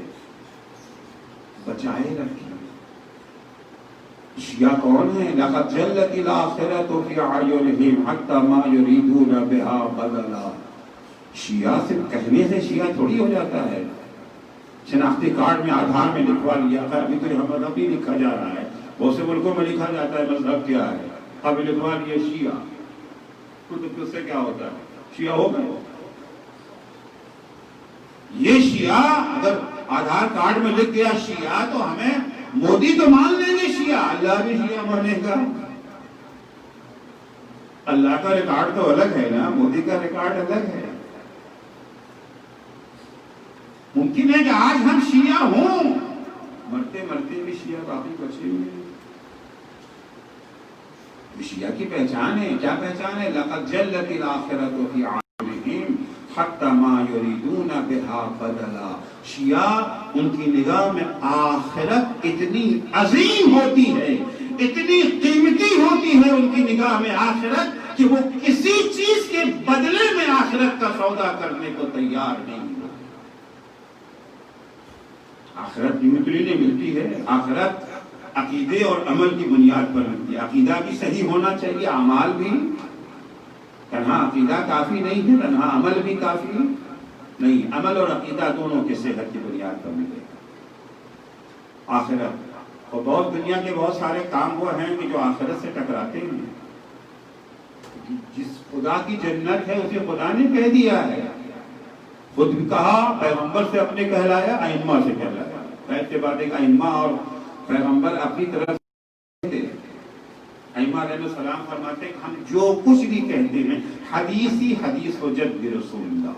بچائے رکھیں. شیعہ کون ہیں؟ لقد جلت الآخرۃ فی اعینہم حتی ما یریدون بہا بدلا. شیعہ صرف کہنے سے شیعہ تھوڑی ہو جاتا ہے. شناختی کارڈ میں آدھار میں لکھوا لیا، ابھی تو ہمارا بھی لکھا جا رہا ہے، بہت سے ملکوں میں لکھا جاتا ہے مذہب کیا ہے، اب لکھوا لیے شیعہ. تو اس سے کیا ہوتا ہے؟ شیعہ ہو گئے. یہ شیعہ اگر آدھار کارڈ میں لکھ گیا شیعہ، تو ہمیں مودی تو مان لیں گے شیعہ، اللہ بھی شیعہ مانے گا. اللہ کا ریکارڈ تو الگ ہے نا، مودی کا ریکارڈ الگ ہے. ممکن ہے کہ آج ہم شیعہ ہوں، مرتے مرتے بھی شیعہ باقی بچے ہوئے. شیعہ کی پہچان ہے، کیا پہچان ہے؟ لقد جلت الآخرۃ فی اعینہم حتی ما یریدون بہا بدلا. شیعہ ان کی نگاہ میں آخرت اتنی عظیم ہوتی ہے، اتنی قیمتی ہوتی ہے ان کی نگاہ میں آخرت، کہ وہ کسی چیز کے بدلے میں آخرت کا سودا کرنے کو تیار نہیں. آخرت قیمتی نہیں ملتی ہے. آخرت عقیدے اور عمل کی بنیاد پر ملتی ہے. عقیدہ بھی صحیح ہونا چاہیے، اعمال بھی. تنہا عقیدہ کافی نہیں ہے، تنہا عمل بھی کافی نہیں. عمل اور عقیدہ دونوں کے صحت کی بنیاد پر ملے. آخرت اور بہت دنیا کے بہت سارے کام وہ ہیں کہ جو آخرت سے ٹکراتے ہیں. جس خدا کی جنت ہے اسے خدا نے کہہ دیا ہے. خود بھی کہا، پیغمبر سے اپنے کہلایا، ائمہ سے کہلایا. بیت کے بعد ایک ائمہ اور پیغمبر اپنی طرف سے. ائمہ علیہ السلام فرماتے ہیں کہ ہم جو کچھ بھی کہتے ہیں حدیثی حدیث و جد رسول اللہ.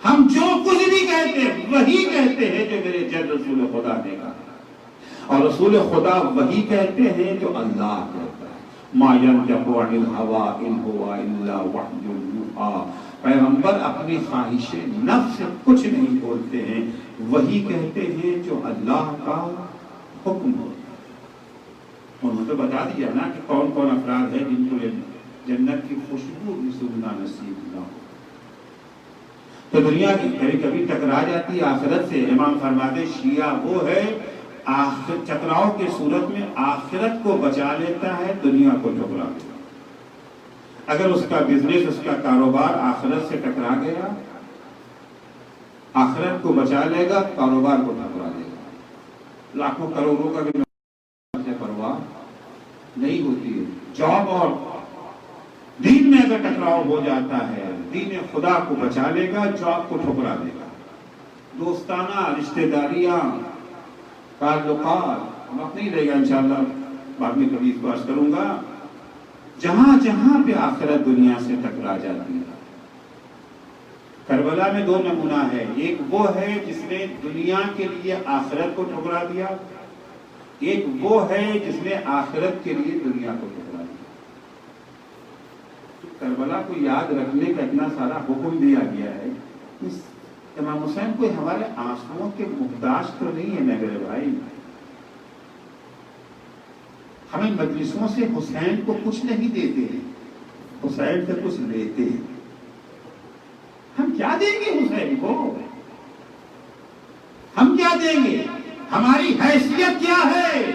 ہم جو کچھ بھی کہتے ہیں وہی کہتے ہیں جو میرے جد رسول خدا نے کہا. اور رسول خدا وہی کہتے ہیں جو اللہ کہتا ہے. ما ينطق عن الهوى ان هو الا وحی یوحی. پیغمبر اپنی خواہش نفس سے کچھ نہیں بولتے ہیں، وہی کہتے ہیں جو اللہ کا حکم ہوتا ہے. انہوں نے بتا دیا نا کہ کون کون افراد ہیں جن کو جنت کی خوشبو بھی سننا نصیب نہ ہو. تو دنیا کی کبھی کبھی ٹکرا جاتی ہے آخرت سے. امام فرماتے شیعہ وہ ہے ٹکراؤ کی صورت میں آخرت کو بچا لیتا ہے، دنیا کو ٹکرا دیتا. اگر اس کا بزنس، اس کا کاروبار آخرت سے ٹکرا گیا، آخرت کو بچا لے گا، کاروبار کو ٹکرا دے گا. لاکھوں کروڑوں کا بھی سے پرواہ نہیں ہوتی ہے. جاب اور دین میں اگر ٹکراؤ ہو جاتا ہے، دین خدا کو بچا لے گا، جاب کو ٹھکرا دے گا. دوستانہ رشتہ داریاں، تعلقات، وقت نہیں رہے گا انشاءاللہ، بعد میں کبھی اس بات کروں گا. جہاں جہاں پہ آخرت دنیا سے ٹکرا جاتی ہے. کربلا میں دو نمونہ ہے. ایک وہ ہے جس نے دنیا کے لیے آخرت کو ٹھکرا دیا، ایک وہ ہے جس نے آخرت کے لیے دنیا کو ٹھکرا دیا. کربلا کو یاد رکھنے کا اتنا سارا حکم دیا گیا ہے. امام حسین کوئی ہمارے آنسوؤں کے محتاج تو نہیں ہے میرے بھائی. ہمیں مجلسوں سے حسین کو کچھ نہیں دیتے ہیں، حسین سے کچھ لیتے ہیں. ہم کیا دیں گے حسین کو؟ ہم کیا دیں گے؟ ہماری حیثیت کیا ہے؟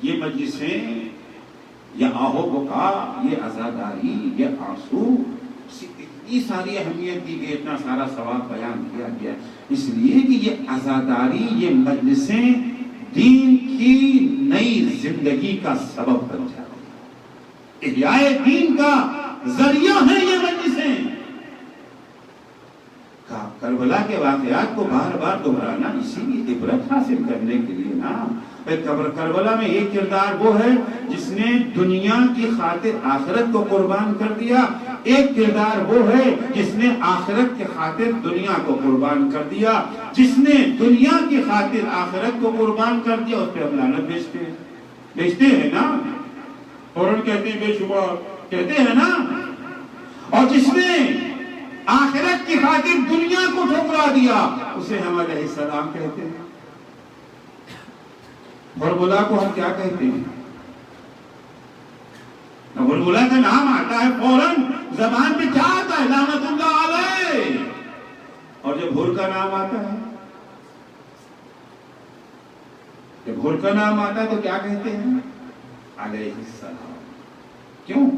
یہ مجلسیں، یہ آہو بکا، یہ عزاداری، یہ آنسو، یہ ساری اہمیت دی گئی، اتنا سارا ثواب بیان کیا گیا، اس لیے کہ یہ عزاداری، یہ مجلسیں دین کی نئی زندگی کا سبب بن جاتی، احیاء دین کا ذریعہ ہے یہ مجلسیں۔ کربلا کے واقعات کو بار بار دہرانا اسی لیے عبرت حاصل کرنے کے لیے نا۔ کربلا میں ایک کردار وہ ہے جس نے دنیا کی خاطر آخرت کو قربان کر دیا، ایک کردار وہ ہے جس نے آخرت کی خاطر دنیا کو قربان کر دیا۔ جس نے دنیا کی خاطر آخرت کو قربان کر دیا اس پہ ہم لعنت بیچتے ہیں نا، فوراً کہتے ہیں بے شبہ کہتے ہیں نا۔ اور جس نے آخرت کی خاطر دنیا کو ٹھکرا دیا اسے ہم علیہ السلام کہتے ہیں۔ بربلا کو ہم کیا کہتے ہیں؟ بربلا کا نام آتا ہے فوراً زبان پہ کیا آتا ہے؟ لعنت اللہ علیہ۔ اور جب بھور کا نام آتا ہے، جب بھور کا نام آتا ہے تو کیا کہتے ہیں؟ علیہ السلام۔ کیوں؟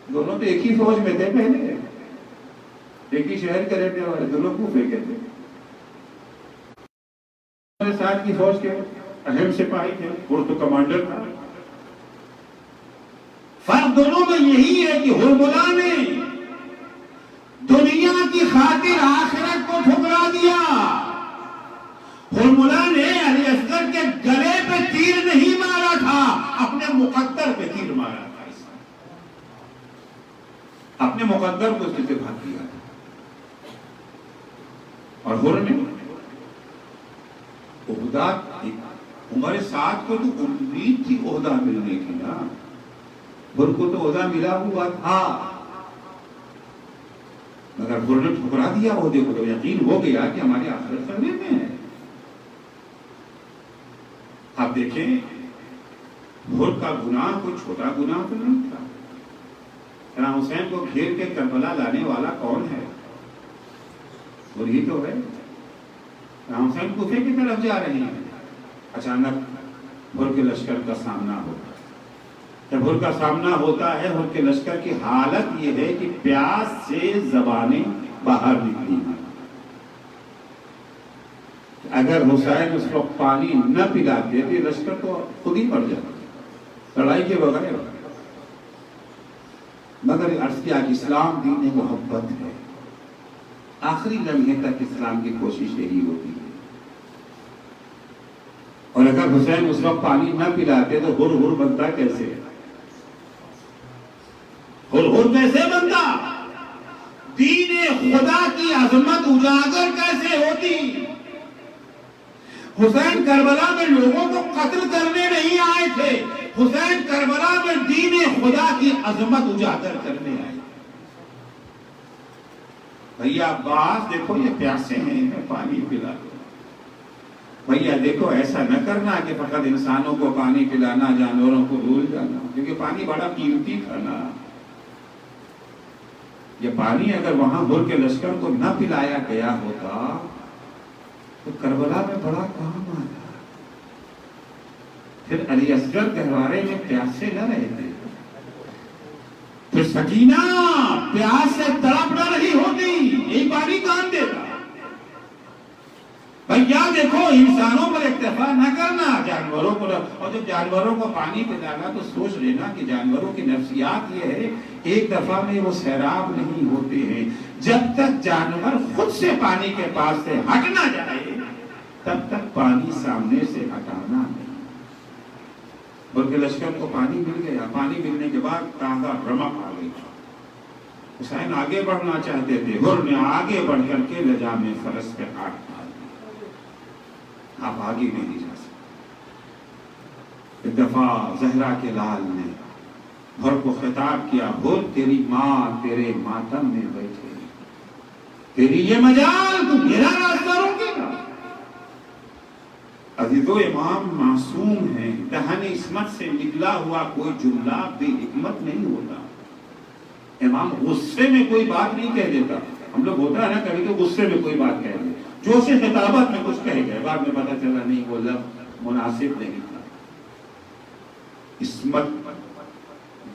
دونوں تو ایک ہی فوج میں تھے، پہلے ایک ہی شہر کے رہنے والے، دونوں کوفے کے تھے، ساتھ کی فوج کے اہم سپاہی تھے، اور تو کمانڈر تھا۔ فرق دونوں میں یہی ہے کہ ہرملا نے دنیا کی خاطر آخرت کو ٹھکرا دیا، ہرملا نے علی اصغر کے گلے پہ تیر نہیں مارا تھا، اپنے مقدر پہ تیر مارا تھا، اپنے مقدر کو اس سے بھاگ دیا۔ اور ہر نے عہدہ، عمر سعد کو تو امید تھی عہدہ ملنے کی نا، ہر کو تو عہدہ ملا ہوا تھا، مگر ہر نے ٹھکرا دیا عہدے کو، تو یقین ہو گیا کہ ہماری آخرت خطرے میں ہے۔ آپ دیکھیں ہر کا گناہ کوئی چھوٹا گناہ تو نہیں تھا۔ امام حسین کو گھیر کے کربلا لانے والا کون ہے؟ وہی تو ہے۔ امام حسین کوفے کی طرف جا رہے ہیں، اچانک ہر کے لشکر کا سامنا ہوتا ہے۔ جب ہر کا سامنا ہوتا ہے، ہر کے لشکر کی حالت یہ ہے کہ پیاس سے زبانیں باہر نکلی ہیں۔ اگر حسین اس وقت پانی نہ پلاتے تو یہ لشکر تو خود ہی مر جاتا لڑائی کے بغیر۔ مگر عرض کیا کہ اسلام دین محبت ہے، آخری لمحے تک اسلام کی کوشش یہی ہوتی ہے۔ اور اگر حسین اس وقت پانی نہ پلاتے تو ہر ہر بنتا کیسے؟ ہر ہر کیسے بنتا؟ دین خدا کی عظمت اجاگر کیسے ہوتی؟ حسین کربلا میں لوگوں کو قتل کرنے نہیں آئے تھے، حسین کربلا میں دین خدا کی عظمت اجاگر کرنے آئے۔ بھیا عباس دیکھو یہ پیاسے ہیں، انہیں پانی پلا دو۔ بھیا دیکھو ایسا نہ کرنا کہ فقط انسانوں کو پانی پلانا، جانوروں کو بھول جانا، کیونکہ پانی بڑا قیمتی تھا نا۔ یہ پانی اگر وہاں ہر کے لشکر کو نہ پلایا گیا ہوتا تو کربلا میں بڑا کام آتا، پھر علی اصغر گہوارے میں پیاسے نہ رہتے، پھر سکینہ پیاس سے تڑپ نہ رہی ہوتی، یہی پانی کام دیتا۔ بھیا دیکھو انسانوں پر اکتفا نہ کرنا، جانوروں کو، اور جب جانوروں کو پانی پلانا تو سوچ لینا کہ جانوروں کی نفسیات یہ ہے ایک دفعہ میں وہ سیراب نہیں ہوتے ہیں، جب تک جانور خود سے پانی کے پاس سے ہٹ نہ جائے تب تک پانی سامنے سے ہٹانا نہیں۔ بلکہ لشکر کو پانی مل گیا، پانی ملنے کے بعد تازہ رمق آ گئی۔ حسین آگے بڑھنا چاہتے تھے، ہر نے آگے بڑھ کر کے لجام فرس پہ ہاتھ ڈال دیا، آپ آگے نہیں جا سکتے۔ ایک دفعہ زہرا کے لال نے ہر کو خطاب کیا، ہر تیری ماں تیرے ماتم میں بیٹھے، تیری یہ مجال تو میرا راستہ روکے گا؟ عزیزو امام معصوم ہیں، دہن عصمت سے نکلا ہوا کوئی جملہ بے حکمت نہیں ہوتا۔ امام غصے میں کوئی بات نہیں کہہ دیتا، ہم لوگ ہوتا ہے نا کبھی کہ غصے میں کوئی بات کہہ دے، جوش خطابت میں کچھ کہہ گئے، بعد میں پتہ چلا نہیں وہ لفظ مناسب نہیں تھا۔ عصمت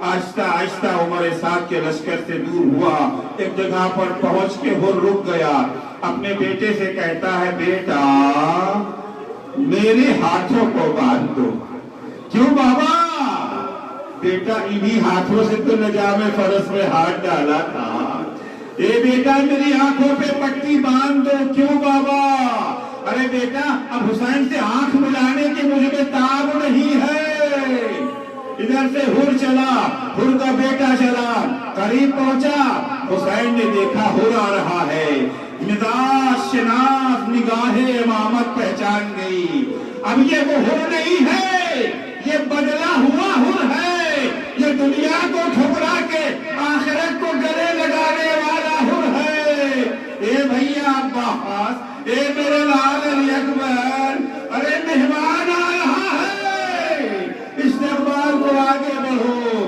آہستہ آہستہ عمر سعد کے لشکر سے دور ہوا، ایک جگہ پر پہنچ کے وہ رک گیا، اپنے بیٹے سے کہتا ہے بیٹا میرے ہاتھوں کو باندھ دو۔ کیوں بابا؟ بیٹا انہی ہاتھوں سے تو نجام فرس میں ہاتھ ڈالا تھا، اے بیٹا میری آنکھوں پہ پٹی باندھ دو۔ کیوں بابا؟ ارے بیٹا اب حسین سے آنکھ ملانے کی مجھ میں تاب نہیں ہے۔ ادھر سے ہر چلا، ہر کا بیٹا چلا، قریب پہنچا، حسین نے دیکھا ہر آ رہا ہے، مزاج شناس نگاہ امامت پہچان گئی، اب یہ وہ ہر نہیں ہے، یہ بدلا ہوا ہر ہے، یہ دنیا کو ٹھکرا کے آخرت کو گلے لگانے والا ہر ہے۔ اے بھیا عباس، اے میرے لال علی اکبر، ارے مہمان آ رہا ہے، استقبال کو آگے بڑھو۔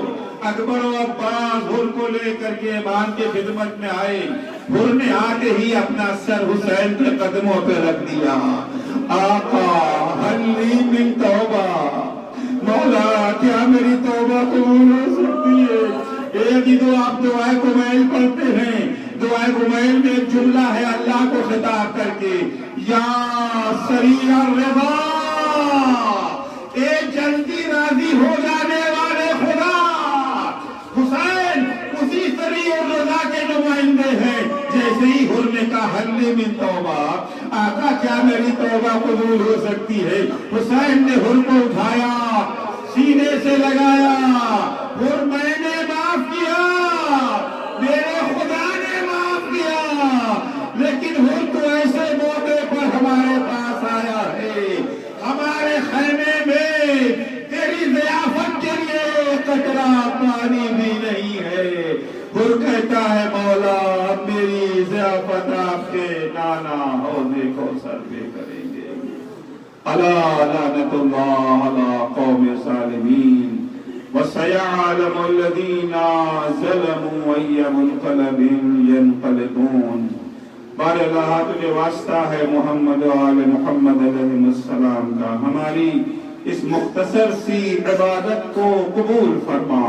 اکبر و عباس ہر کو لے کر کے امام کے خدمت میں آئے، ہر نے آتے ہی اپنا سر حسین کے قدموں پہ رکھ دیا۔ آقا حلی من توبہ، مولا کیا میری توبہ قبول ہو سکتی ہے؟ ایک ہی تو آپ دعائے کمیل پڑھتے ہیں، دعائے کمیل میں ایک جملہ ہے اللہ کو خطاب کر کے، یا سریع الرضا، اے جلدی راضی ہو جانے والے خدا۔ حسین اسی سریع الرضا کے نمائندے ہیں۔ جیسے ہی ہر نے کہا حلی من توبہ، آقا کیا میری توبہ قبول ہو سکتی ہے؟ حسین نے ہر کو اٹھایا، سینے سے لگایا، ہر میں نے معاف کیا، میرے خدا نے معاف کیا، لیکن ہر تو ایسے موقع پر ہمارے پاس آیا ہے، ہمارے خیمے میں تیری ضیافت کے لیے قطرہ پانی بھی نہیں ہے۔ ہر کہتا ہے مولا میری ضیافت آپ کے نانا ہونے کو سر پہ کریں گے۔ الا لعنت اللہ علی قوم ظالمین وسيعلم الذین ظلموا أي منقلب ينقلبون۔ بار اللہ تجھے واسطہ ہے محمد و آل محمد علیہ السلام کا، ہماری اس مختصر سی عبادت کو قبول فرما۔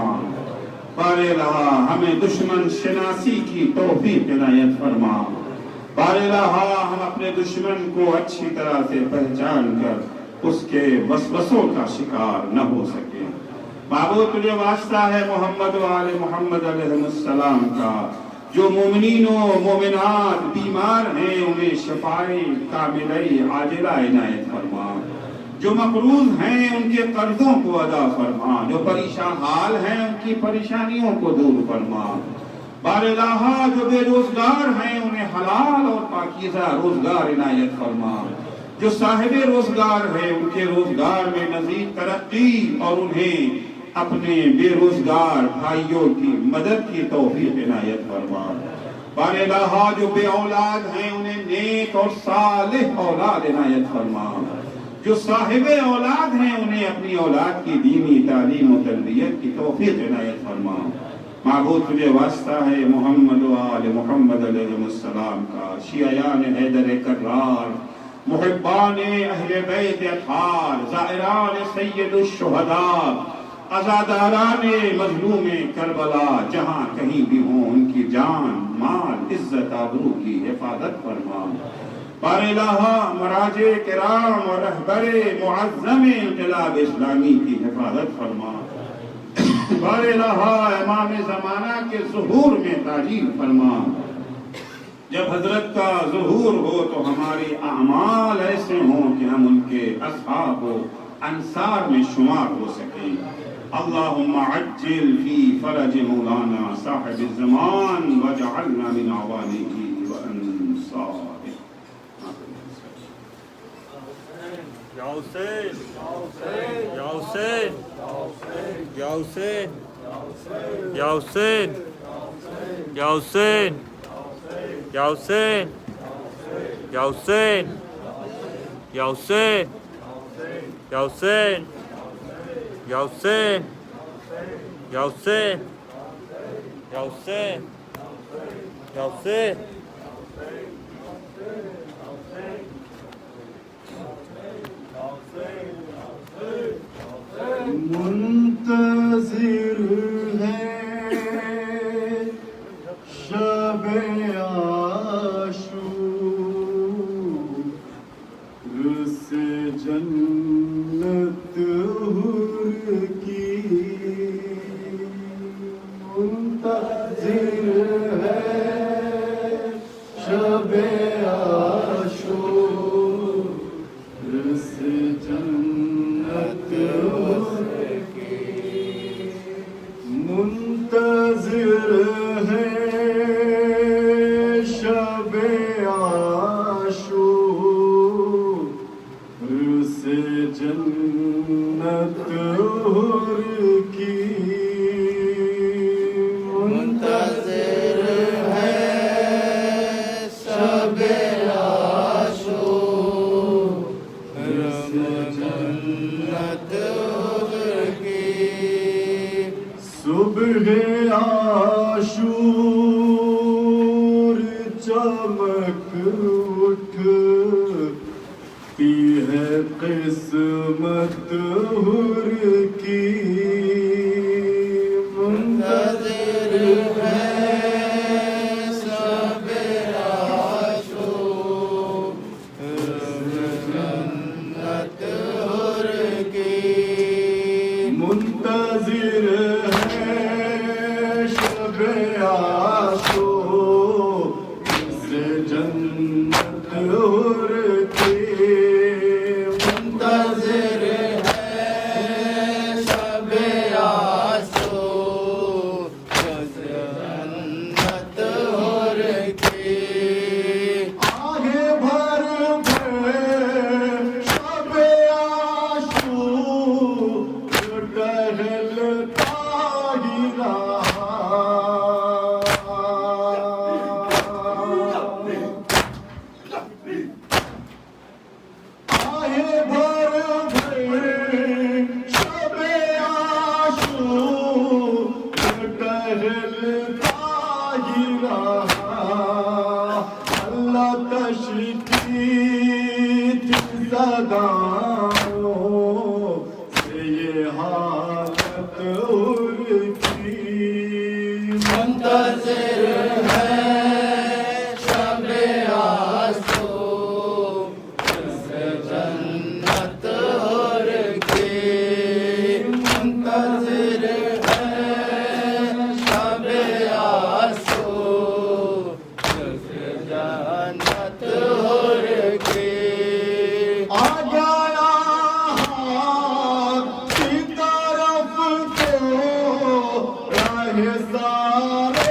بار الہ ہمیں دشمن شناسی کی توفیق عنایت فرما۔ بار الہ ہم اپنے دشمن کو اچھی طرح سے پہچان کر اس کے وسوسوں کا شکار نہ ہو سکے۔ معبود تجھے واسطہ ہے محمد و آل محمد علیہ السلام کا، جو مومنین و مومنات بیمار ہیں انہیں شفائے کاملہ عاجلہ عنایت فرما، جو مقروض ہیں ان کے قرضوں کو ادا فرما، جو پریشان حال ہیں ان کی پریشانیوں کو دور فرما۔ بار الہ جو بے روزگار ہیں انہیں حلال اور پاکیزہ روزگار عنایت فرما، جو صاحب روزگار ہیں ان کے روزگار میں مزید ترقی اور انہیں اپنے بے روزگار بھائیوں کی مدد کی توفیق عنایت فرما۔ بار الہ جو بے اولاد ہیں انہیں نیک اور صالح اولاد عنایت فرما، جو صاحب اولاد ہیں انہیں اپنی اولاد کی دینی تعلیم و تربیت کی توفیق عنایت فرما۔ معبود تجھے واسطہ ہے محمد و آل محمد علیہ السلام کا، شیعیان حیدر کرار، محبان اہل بیت اطہار، زائران سید الشہداء، عزاداران مظلوم کربلا، جہاں کہیں بھی ہوں ان کی جان مال عزت آبرو کی حفاظت فرما۔ بار الہ مراجع کرام اور رہبر معظم انقلاب اسلامی کی حفاظت فرما۔ بار الہ امام زمانہ کے ظہور میں تاجیل فرما۔ جب حضرت کا ظہور ہو تو ہمارے اعمال ایسے ہوں کہ ہم ان کے اصحاب و انصار میں شمار ہو سکیں۔ اللہم عجل فی فرج مولانا صاحب الزمان وجعلنا من عوانه وانصاره۔ یا حسین، یا حسین، یا حسین، یا حسین، یا حسین، یا حسین، یا حسین، یا حسین، یا حسین، یا حسین، یا حسین، یا حسین، یا حسین۔ منتظر شب عاشور سے جنت حور کی منتظر ہے شب عاشور سے جنت حور کی منتظر ہے شب عاشور سے جنت حور کی منتظر ہے شب عاشور سے جنت حور کی صبح عاشور چمک اٹھتی ہے قسمت حور کی منتظر ہے شب عاشور جنت حور کی منتظر ہے شب عاشور سے جنت حور کی منتظر ہے شب عاشور سے جنت حور کی آگے بھر شب عاشور ٹہلتا ہی رہا آئے بھر شب عاشور ٹہلتا ہی رہا اللہ تشریف صداؤں سے یہ حالت حور کی منتظر ہے شب عاشور سے جنت حور کی منتظر ہے شب عاشور سے جنت حور کی آ گیا ہاتھ کی طرف تو راہ سارے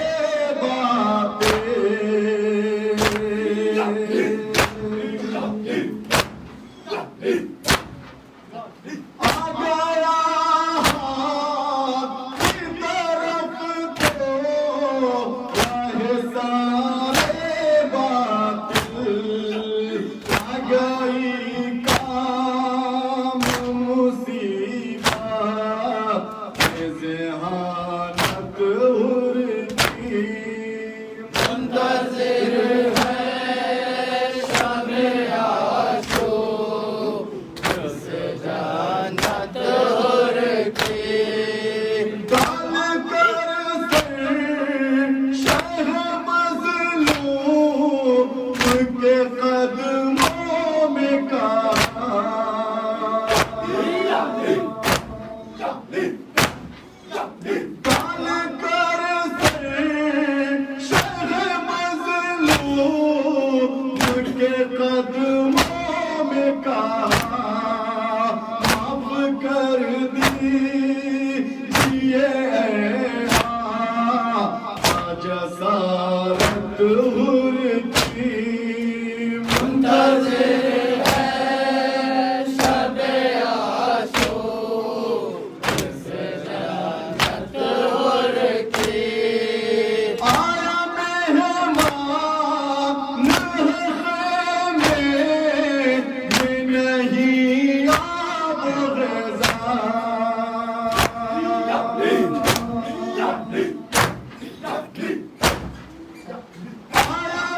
قدموں میں کہا معاف کر دیجیے جسارت حور کی منتظر ہے شب عاشور سے جنت حور کی آیا مہمان نہیں آب غذا آیا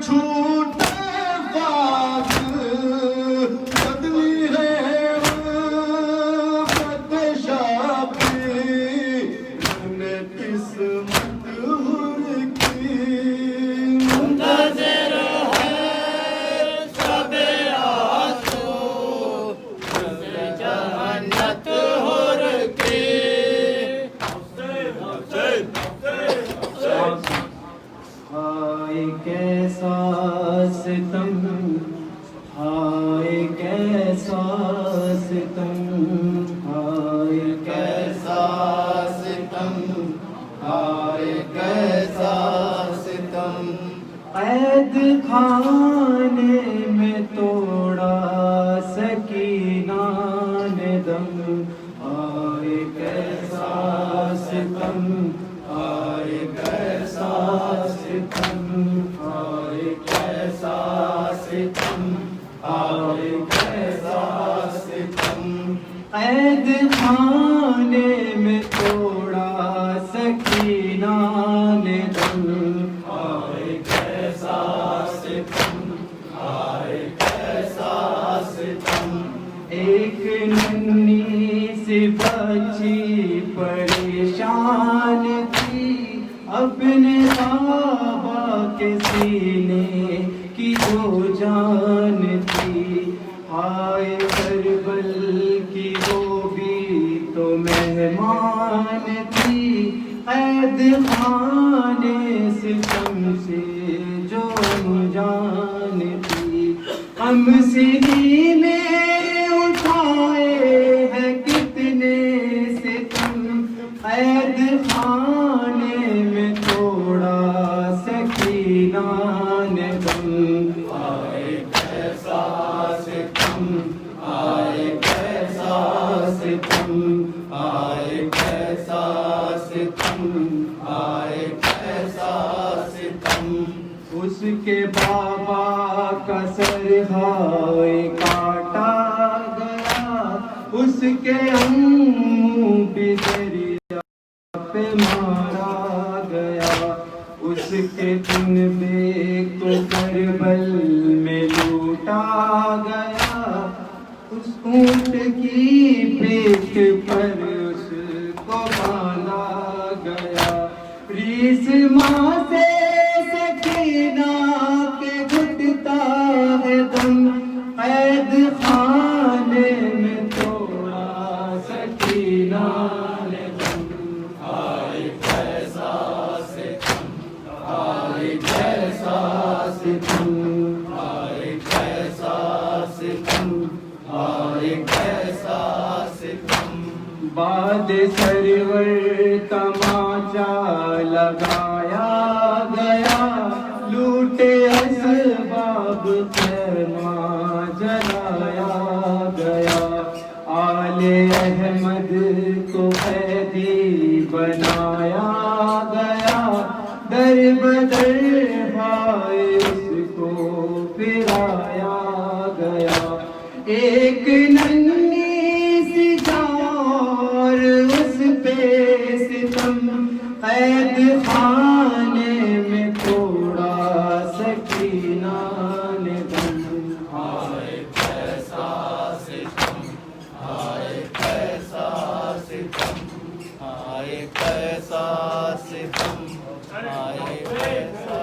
چھوٹے باز بدلی ہے شاپی نے قسمت ہر کی منتظر ہے سب آسو جہنت ہر کی ہائے کیسا ستم ہائے کیسا ستم ہائے کیسا ستم ہائے کیسا ستم قید خانے میں توڑا سکینہ نے دم ہائے کیسا ستم ہائے کیسا ستم ہائے کیسا ستم ہائے کیسا ستم قید خانے میں توڑا سکینہ نے دم ہائے کیسا ستم ہائے کیسا ستم ایک ننھی سی بچی پریشان تھی اپنے بابا کے سینے کی جو جان تھی ہائے کربل کی وہ بھی تو مہمان تھی قید خانے ستم سے جو انجان تھی ہم سینے اٹھائے ہیں کتنے ستم قید خانے میں توڑا سکینہ نے دم ہائے کیسا ستم ہائے کیسا ستم ہائے کیسا ستم ہائے کیسا ستم اس کے بابا کا سر ہائے کاٹا گیا اس کے امو بھی دریا پہ مارا گیا اس کے دن میں تو کربل میں لوٹا گیا اس اونٹ کی پیٹھ پر اس کو باندھا گیا ریس ماں سے سکینہ کے گھٹتا ہے دم قید خانے میں توڑا سکینہ نے دم ہائے کیسا ستم ہائے کیسا ستم ہائے کیسا ستم ہائے کیسا ستم بعد سرور تماچا لگایا گیا لوٹے اسباب خیمہ جلایا گیا آل احمد کو قیدی بنایا گیا در بدر بھائی اس کو پھرایا گیا ایک ننھی سی جان اس پہ ستم قید خانے میں توڑا سکینہ نے دم ہائے کیسا ستم ہائے کیسا ستم ہائے کیسا ستم ہائے کیسا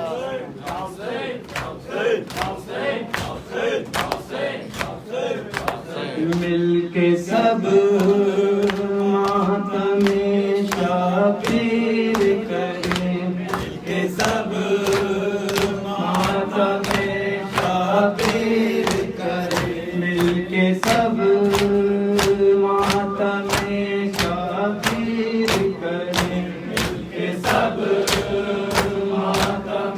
مل کے سب ماتم شبیر کریں مل کے سب ماتم شبیر کریں مل کے سب ماتم شبیر کریں مل کے سب ماتم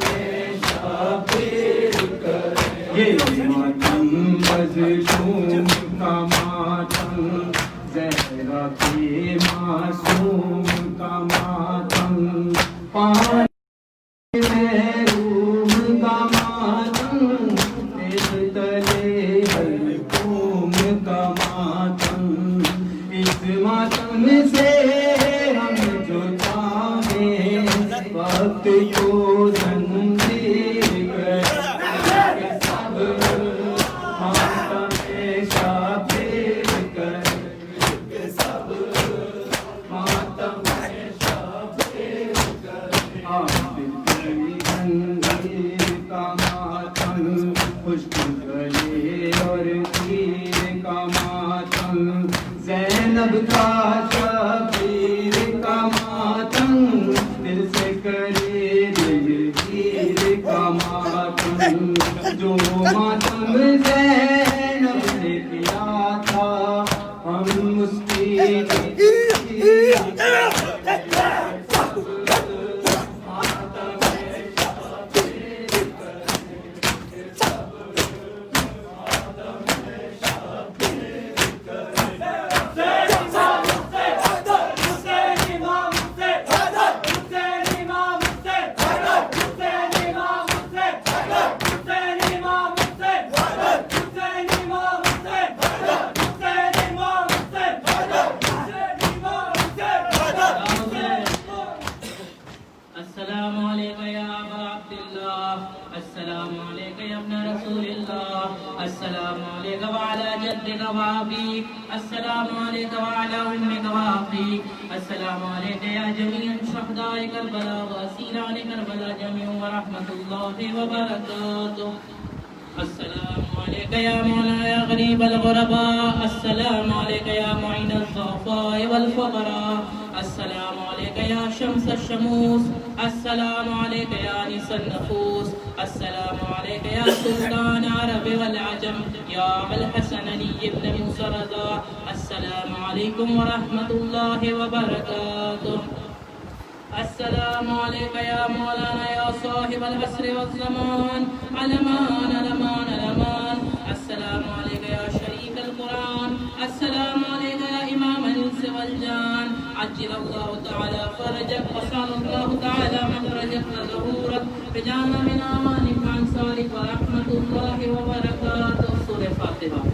شبیر کریں یہ ماتم مظلوم کا ماتم زہرا کی معصوم کا ماتم پانی محروم کا ماتم دل تلے حلقوم کا ماتم اس ماتم سے ہم جو چاہیں وقت کو زنجیر کر کا ماتم خشک گلے اور تیر کا ماتم زینب کا شبیر کا ماتم دل سے کرے دلگیر کا ماتم جو ماتم زینب نے کیا تھا ہم اس کی السلام عليك وعلى أمك وأخيك السلام عليك يا جميع شهداء كربلاء وأسيران كربلاء جميع ورحمة الله وبركاته السلام عليك يا مولانا يا غريب الغرباء السلام عليك يا معين الضعفاء والفقراء السلام عليك يا شمس الشموس السلام عليك يا أنيس النفوس السلام عليك يا سلطان عرب والعجم يا أبا الحسن علي بن موسى رضا السلام عليكم ورحمة الله وبركاته السلام عليك يا مولانا يا صاحب العصر والزمان علمان علمان علمان السلام عليك يا شريك القرآن السلام عليك يا إمام الإنس والجان عجل الله تعالى فرجك وسأل الله تعالى مخرجك وظهورك بجانا من آمانك وأنصارك ورحمة الله وبركاته سورة فاتحة